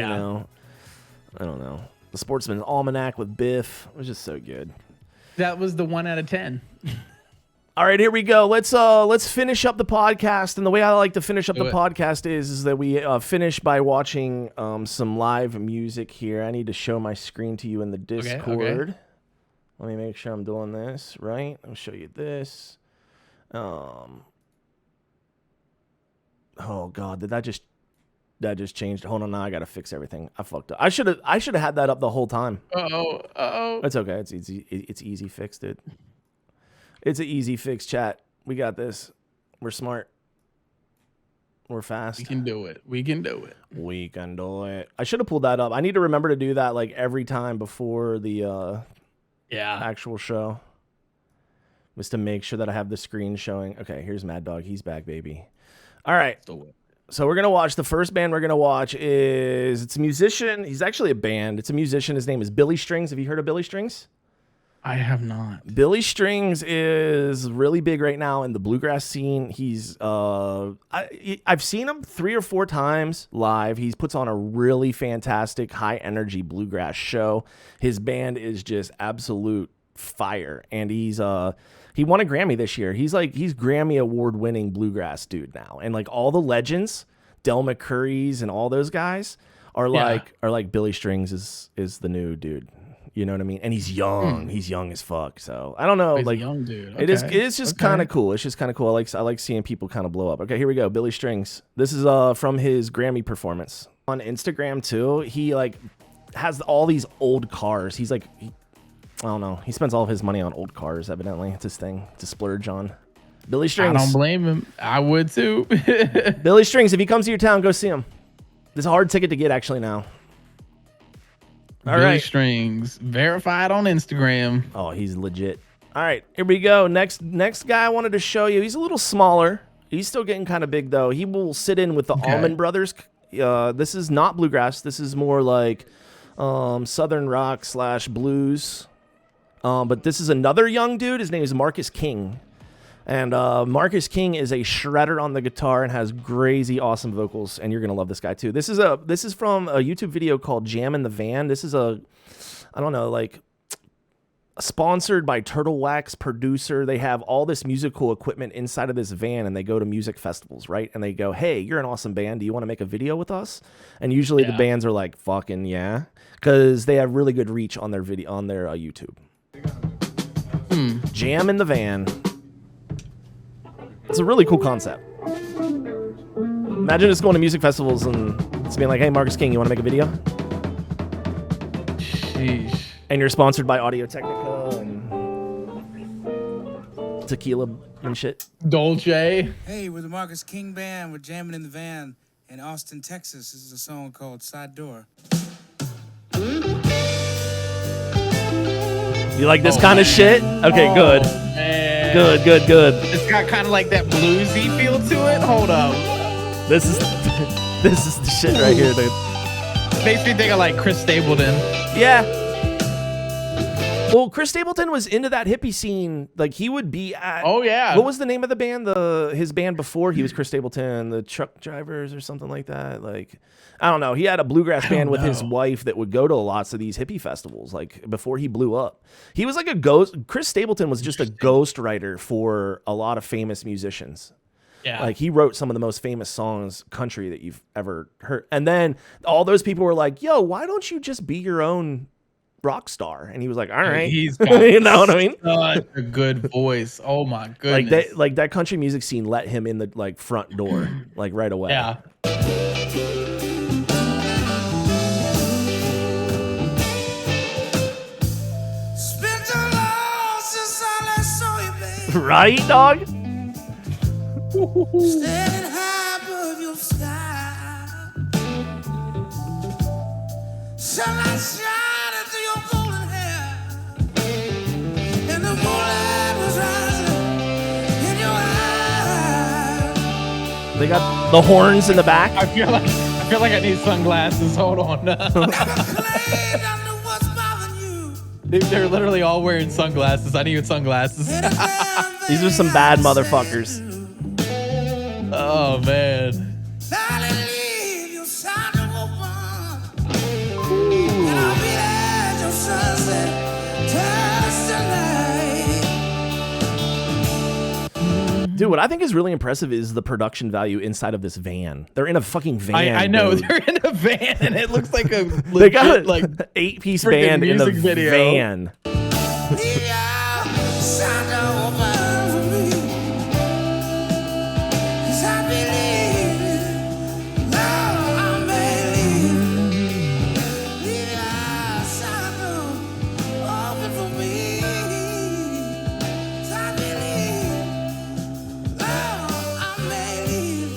know, I don't know. The Sportsman's Almanac with Biff was just so good. That was the 1 out of 10. All right, here we go. Let's finish up the podcast. And the way I like to finish up the podcast is that we finish by watching some live music here. I need to show my screen to you in the Discord. Okay. Let me make sure I'm doing this right. I'll show you this. Oh God, did that just changed? Hold on, now I gotta fix everything. I fucked up. I should have had that up the whole time. It's okay. It's easy. It's easy fix, dude. It's an easy fix, chat. We got this. We're smart. We're fast. We can do it. We can do it. We can do it. I should have pulled that up. I need to remember to do that like every time before the actual show. Just to make sure that I have the screen showing. Okay, here's Mad Dog. He's back, baby. All right. So we're going to watch. The first band we're going to watch it's a musician. He's actually a band. It's a musician. His name is Billy Strings. Have you heard of Billy Strings? I have not. Billy Strings is really big right now in the bluegrass scene. He's I've seen him 3 or 4 times live. He puts on a really fantastic high energy bluegrass show. His band is just absolute fire, and he won a Grammy this year. He's Grammy award winning bluegrass dude now, and like all the legends, Del McCurry's and all those guys are like Billy Strings is the new dude. You know what I mean? And he's young. He's young as fuck. So I don't know. He's like a young dude. Okay. It is just kind of cool. It's just kind of cool. I like seeing people kind of blow up. Okay, here we go. Billy Strings. This is from his Grammy performance on Instagram too. He like has all these old cars. He's like, I don't know. He spends all of his money on old cars. Evidently, it's his thing to splurge on. Billy Strings. I don't blame him. I would too. Billy Strings. If he comes to your town, go see him. This is a hard ticket to get actually now. All Billy right. Strings, verified on Instagram. Oh, he's legit. All right, here we go. Next guy I wanted to show you. He's a little smaller. He's still getting kind of big though. He will sit in with the Allman Brothers. This is not bluegrass. This is more like southern rock / blues. But this is another young dude. His name is Marcus King. And Marcus King is a shredder on the guitar and has crazy awesome vocals. And you're gonna love this guy too. This is from a YouTube video called Jam in the Van. This is I don't know, like sponsored by Turtle Wax producer. They have all this musical equipment inside of this van and they go to music festivals, right? And they go, hey, you're an awesome band. Do you want to make a video with us? And usually the bands are like, fucking yeah. Because they have really good reach on their video, on their YouTube. Jam in the Van. It's a really cool concept. Imagine just going to music festivals and it's being like, hey, Marcus King, you want to make a video? Sheesh. And you're sponsored by Audio Technica and tequila and shit. Dolce. Hey, we're the Marcus King Band. We're jamming in the van in Austin, Texas. This is a song called Side Door. You like this kind of shit? Okay, good. Man. Good. It's got kind of like that bluesy feel to it. Hold up. This is the shit right here, dude. Makes me think of like Chris Stapleton. Yeah. Well, Chris Stapleton was into that hippie scene. Like he would be at. Oh yeah. What was the name of the band? His band before he was Chris Stapleton, the Truck Drivers or something like that. Like I don't know. He had a bluegrass band with his wife that would go to lots of these hippie festivals. Like before he blew up, he was like a ghost. Chris Stapleton was just a ghost writer for a lot of famous musicians. Yeah. Like he wrote some of the most famous songs country that you've ever heard. And then all those people were like, yo, why don't you just be your own rock star? And he was like, all right. He's got you know what I mean? Such a good voice. Oh my goodness. Like that country music scene let him in the like front door like right away. Yeah. Spent so long since I last saw you, babe. Right, dog? Standing high above your sky. Sunlight shining through your golden hair. And the moonlight was rising in your eyes. They got the horns in the back. I feel like I need sunglasses. Hold on. Never claimed I knew what's bothering you. They're literally all wearing sunglasses. I need sunglasses. These are some bad motherfuckers. Oh man. Darling, leave your side door open. And I'll be at your sunset touch tonight. Dude, what I think is really impressive is the production value inside of this van. They're in a fucking van. I know dude. they're in a van and it looks like a legit, They got like an 8-piece freaking band in a music video. van. Leave your side door open for me. 'Cause I believe, Lord, I may leave. Leave your side door open for me. 'Cause I believe, Lord, I may leave.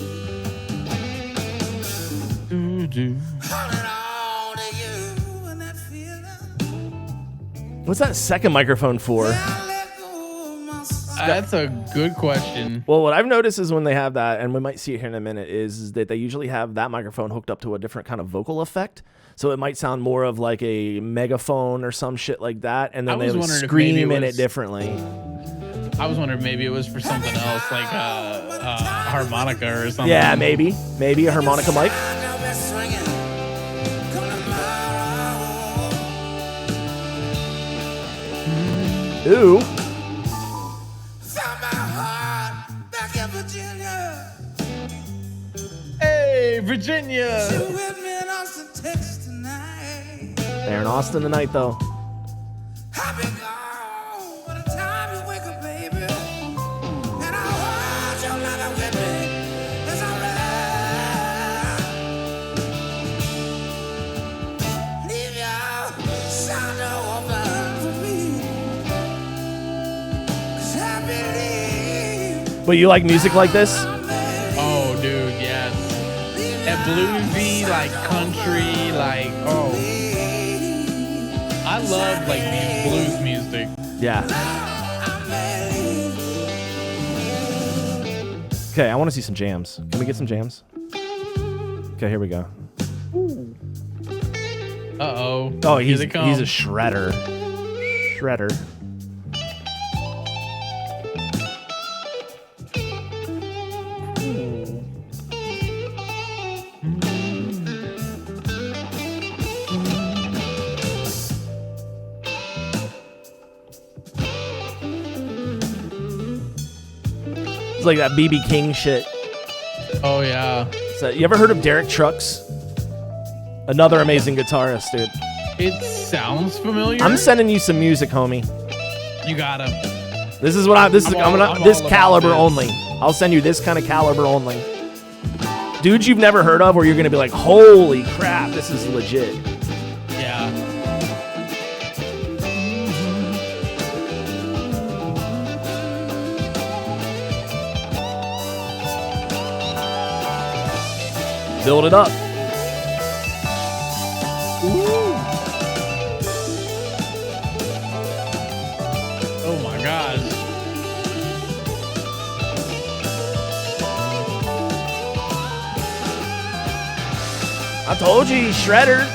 Holding on to you and that feeling. What's that second microphone for? I let go of myself. That's a good question. Well, what I've noticed is when they have that, and we might see it here in a minute, is that they usually have that microphone hooked up to a different kind of vocal effect. So it might sound more of like a megaphone or some shit like that, and then I they was would wondering if maybe scream it in it was- differently. I was wondering maybe it was for something else, like harmonica or something. Yeah, maybe a harmonica mic. I know we're swinging. Come tomorrow. Ooh, Found my heart back in Virginia. Hey, Virginia. You with me in Austin, Texas tonight. they're in Austin tonight though. I've been gone by the time you wake up, baby. And I hold your leather with me as I ride. Leave your side door open for me. 'Cause I believe But you like music like this? I may Oh, dude, yes. leave That bluesy, like country, like leave. I love like these blues music. Yeah. Okay, I want to see some jams. Can we get some jams? Okay, here we go. Uh-oh. Oh, Here he's they come. a shredder. Shredder. It's like that BB King shit. Oh, yeah. So, you ever heard of Derek Trucks? Another amazing guitarist, dude. It sounds familiar. I'm sending you some music, homie. You got him. This is what I'm this all caliber about only. I'll send you this kind of caliber only. Dudes you've never heard of, where you're gonna be like, holy crap, this is legit. Yeah. Build it up. Oh my gosh. I told you, he's shredder.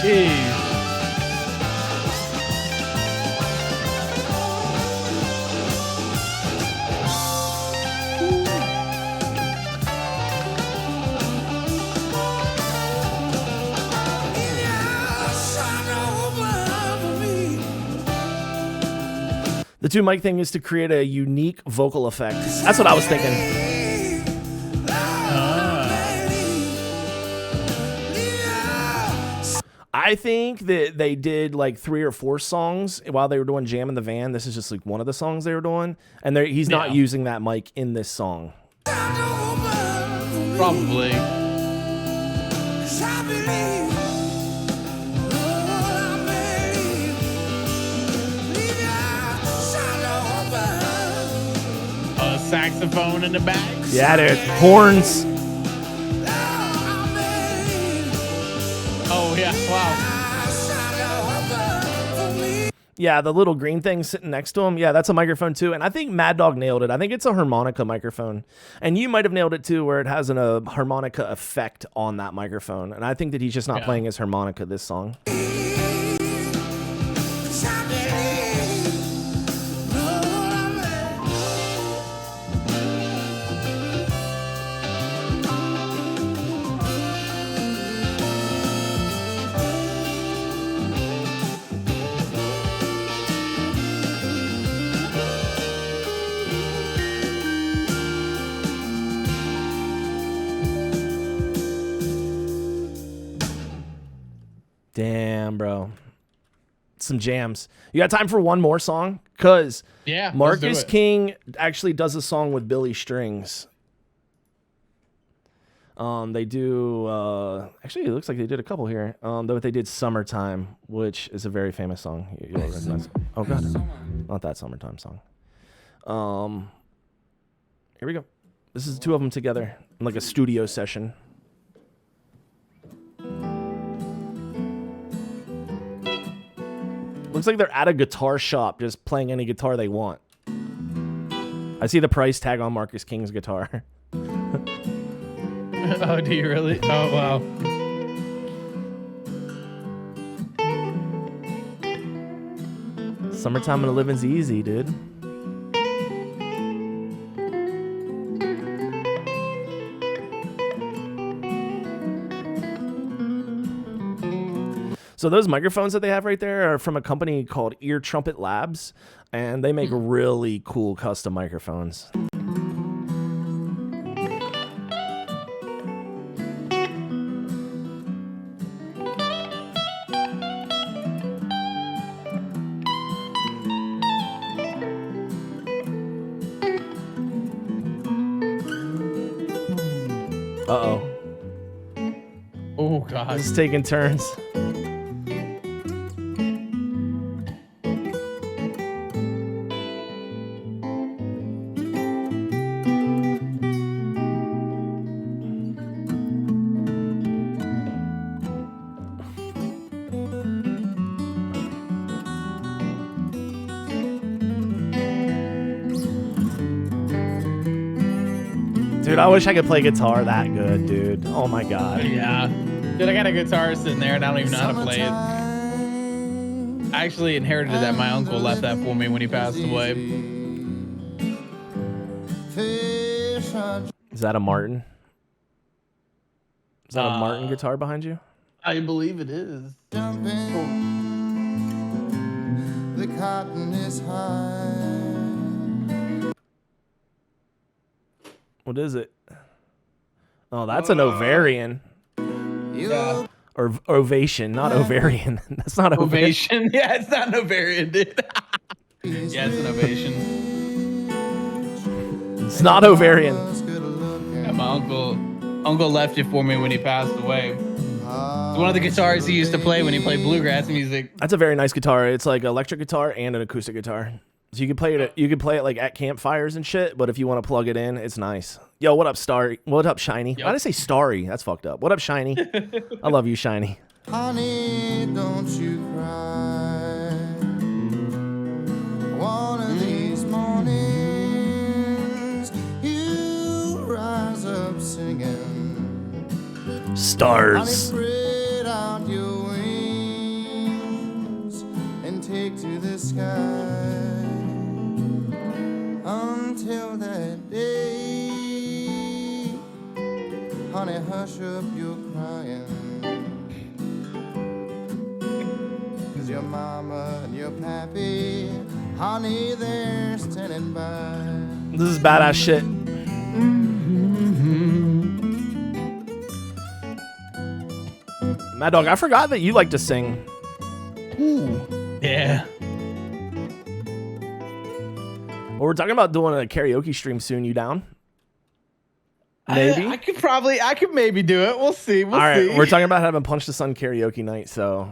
Jeez. The two mic thing is to create a unique vocal effect. That's what I was thinking. I think that they did like 3 or 4 songs while they were doing Jam in the Van. This is just like one of the songs they were doing. And he's not using that mic in this song. Probably. A saxophone in the back. Yeah, dude. Horns. Oh, yeah. Wow. Yeah, the little green thing sitting next to him. Yeah, that's a microphone too. And I think Mad Dog nailed it. I think it's a harmonica microphone. And you might have nailed it too, where it has a harmonica effect on that microphone. And I think that he's just not playing his harmonica this song. Damn, bro. Some jams. You got time for one more song? Because Marcus King actually does a song with Billy Strings. They do... actually, it looks like they did a couple here. They did Summertime, which is a very famous song. You'll recognize. Oh, God. Not that Summertime song. Here we go. This is 2 of them together in like a studio session. Looks like they're at a guitar shop just playing any guitar they want. I see the price tag on Marcus King's guitar. Oh, do you really? Oh, wow. Summertime and the living's easy, dude. So those microphones that they have right there are from a company called Ear Trumpet Labs, and they make really cool custom microphones. Uh-oh. Oh, God. This is taking turns. Dude, I wish I could play guitar that good, dude. Oh my god. Yeah. Dude, I got a guitar sitting there and I don't even know how to play it. I actually inherited that. My uncle left that for me when he passed away. Is that a Martin? Is that a Martin guitar behind you? I believe it is. The cotton is high. What is it? Oh, that's an ovarian. Yeah. Or ovation, not ovarian. That's not ovation. Ovation. Yeah, it's not an ovarian, dude. Yeah, it's an ovation. It's not ovarian. Yeah, my uncle left it for me when he passed away. It's one of the guitars he used to play when he played bluegrass music. That's a very nice guitar. It's like electric guitar and an acoustic guitar. So you can play it. You can play it like at campfires and shit. But if you want to plug it in, it's nice. Yo, what up, Starry? What up, Shiny? Yep. Why did I say Starry? That's fucked up. What up, Shiny? I love you, Shiny. Honey, don't you cry. One of these mornings, you rise up singing. Stars. Honey, spread out your wings and take to the sky. Until that day, honey, hush up your crying. 'Cause your mama and your pappy, honey, they're standing by. This is badass shit. Mad Dog, I forgot that you like to sing. Ooh. Yeah. Well, we're talking about doing a karaoke stream soon. You down? Maybe. I could maybe do it. We'll see. We'll All right, see. we're talking about having Punch the Sun karaoke night, so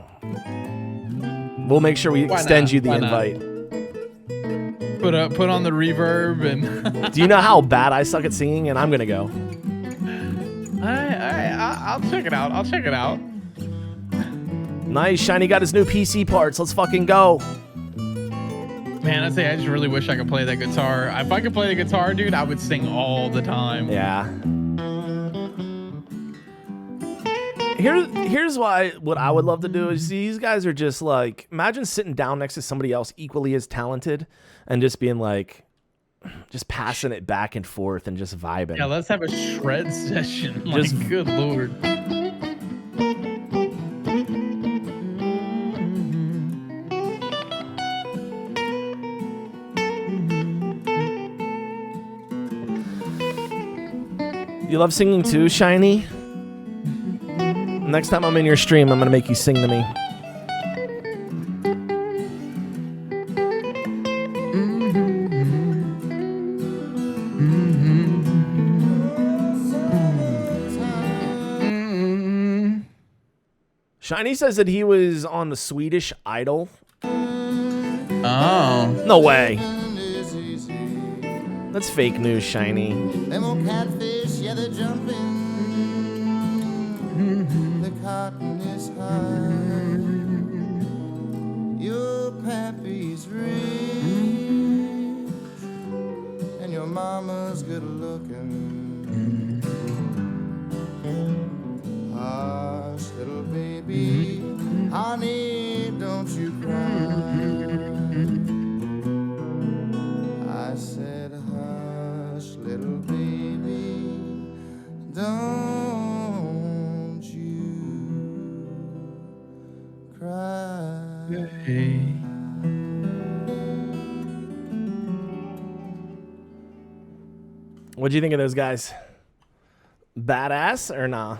we'll make sure we extend you the Why not? invite. Put on the reverb and. Do you know how bad I suck at singing? And I'm gonna go. I'll check it out. I'll check it out. Nice, Shiny got his new PC parts. Let's fucking go. Man, I just really wish I could play that guitar. If I could play the guitar, dude, I would sing all the time. Yeah. Here's what I would love to do is these guys are just like, imagine sitting down next to somebody else equally as talented and just being like, just passing it back and forth and just vibing. Yeah, let's have a shred session. Just- Like, good lord. You love singing too, Shiny? Next time I'm in your stream, I'm gonna make you sing to me. Shiny says that he was on the Swedish Idol. Oh. No way. That's fake news, Shiny. Them old catfish, yeah, they're jumping. The cotton is high. Your pappy's rich, and your mama's good looking. Hush, little baby, honey, don't you cry. I said, hush, little baby, don't you cry. Hey. What do you think of those guys? Badass or nah?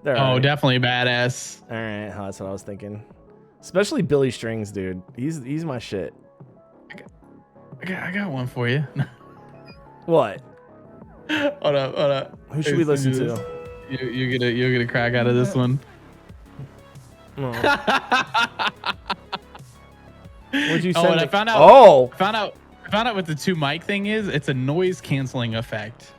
They're Oh, alright. definitely badass. All right, that's what I was thinking. Especially Billy Strings, dude. He's my shit. I got one for you. What? Hold up. Who should we listen to? You get a crack out of this one. Oh. What'd you Oh, send and me? I found out. Oh, I found out what the 2 mic thing is. It's a noise canceling effect.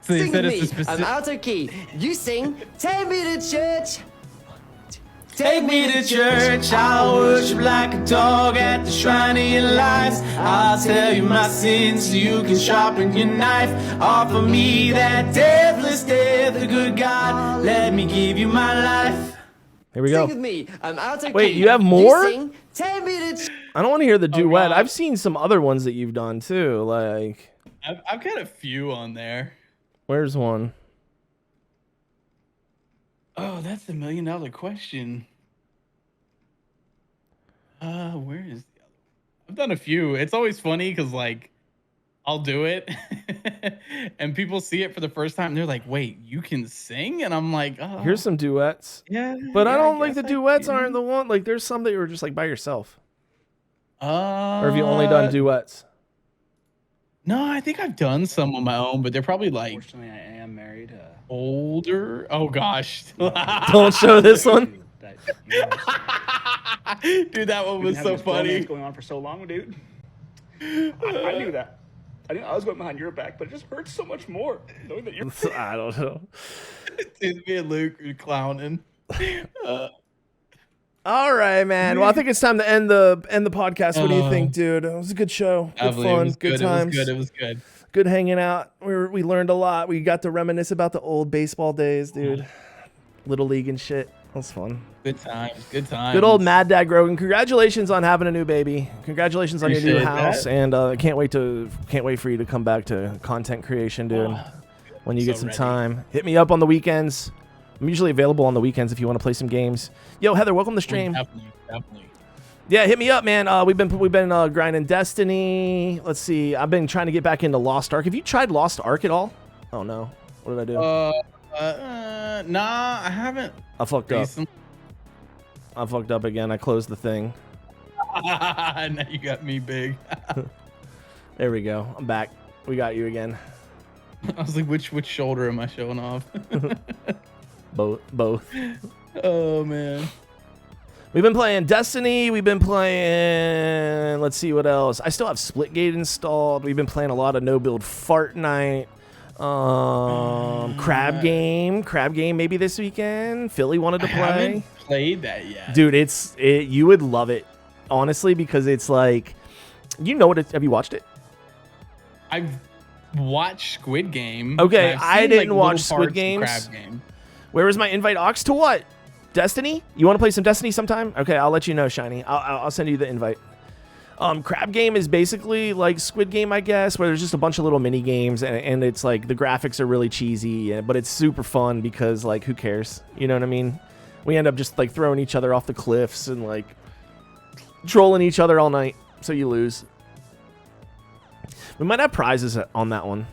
So they Sing said me. it's a I'm specific. out of key. You sing. Take me to church. Take me to church, I'll worship like a dog at the shrine of your lies. I'll tell you my sins so you can sharpen your knife. Offer me that deathless death, the good God, let me give you my life. Here we go. Sing with me. I'm out of Wait, key. you have more? Sing. Take me to I don't want to hear the duet. God. I've seen some other ones that you've done too. Like, I've got a few on there. where's one? Oh, that's the $1 million question. Where is the other one? I've done a few. It's always funny because like I'll do it and people see it for the first time. And they're like, wait, you can sing? And I'm like, oh, Here's some duets. yeah. But I yeah, don't like guess the I duets can. aren't the one. Like, there's some that you were just like by yourself. Or have you only Uh, done duets? No, I think I've done some on my own, but they're probably like Unfortunately, I am married. older. Oh gosh. Don't show this one. That you know, Dude, that one was been having so this bromance funny. going on for so long, dude. I knew that. I knew I was going behind your back, but it just hurts so much more knowing that you're. I don't know. Dude, me and Luke are clowning. All right, man. Well, I think it's time to end the podcast. What do you think, dude? It was a good show. Good Lovely. It fun. was Good times. It was good. Good hanging out. We learned a lot. We got to reminisce about the old baseball days, dude. Little league and shit. That was fun. Good times. Good times. Good old Mad Dad Grogan. Congratulations on having a new baby. Congratulations on your new Appreciate house, that. and can't wait for you to come back to content creation, dude. When you get so some ready. time, hit me up on the weekends. I'm usually available on the weekends if you want to play some games. Yo, Heather, welcome to the stream. Definitely. Yeah, hit me up, man. We've been grinding Destiny. Let's see. I've been trying to get back into Lost Ark. Have you tried Lost Ark at all? Oh no. What did I do? Nah, I haven't. I fucked up. Recently. I fucked up again. I closed the thing. Now you got me big. There we go. I'm back. We got you again. I was like, which shoulder am I showing off? Both. Oh man. We've been playing Destiny. We've been playing. Let's see what else. I still have Splitgate installed. We've been playing a lot of No Build Fart Night. Crab game maybe this weekend. Philly wanted to I play. haven't played that yet. Dude, you would love it, honestly, because it's like, you know what? Have you watched it? I've watched Squid Game. Okay, and I've I seen, didn't like, watch little Squid parts of Games. Crab Game. Where is my invite, Ox? To what? Destiny? You want to play some Destiny sometime? Okay, I'll let you know, Shiny. I'll send you the invite. Crab game is basically like Squid Game, I guess, where there's just a bunch of little mini games, and it's like the graphics are really cheesy, but it's super fun because like who cares? You know what I mean? We end up just like throwing each other off the cliffs and like trolling each other all night, so you lose. We might have prizes on that one.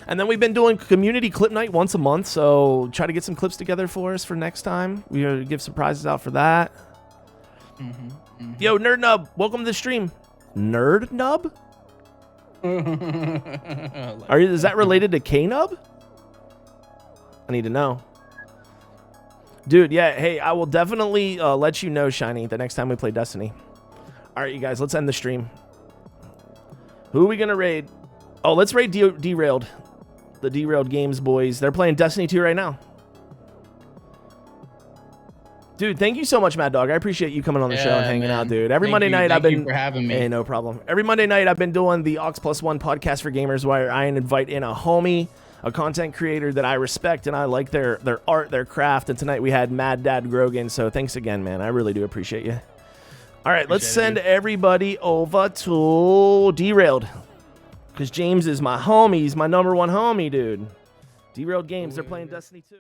And then we've been doing community clip night once a month, so try to get some clips together for us for next time. We gotta give some prizes out for that. Yo, Nerd Nub, welcome to the stream. Nerd Nub? Is that related to K-Nub? I need to know. Dude, yeah, hey, I will definitely let you know, Shiny, the next time we play Destiny. All right, you guys, let's end the stream. Who are we going to raid? Oh, let's raid Derailed. The Derailed Games boys. They're playing Destiny 2 right now. Dude, thank you so much, Mad Dog. I appreciate you coming on the show and hanging out, dude. Every Monday night I've been... Thank you for having me. Hey, no problem. Every Monday night I've been doing the Aux+1 podcast for gamers where I invite in a homie, a content creator that I respect and I like their art, their craft. And tonight we had Mad Dad Grogan. So thanks again, man. I really do appreciate you. All right, let's send everybody over to Derailed. Because James is my homie. He's my #1 homie, dude. Derailed Games. They're playing Destiny 2.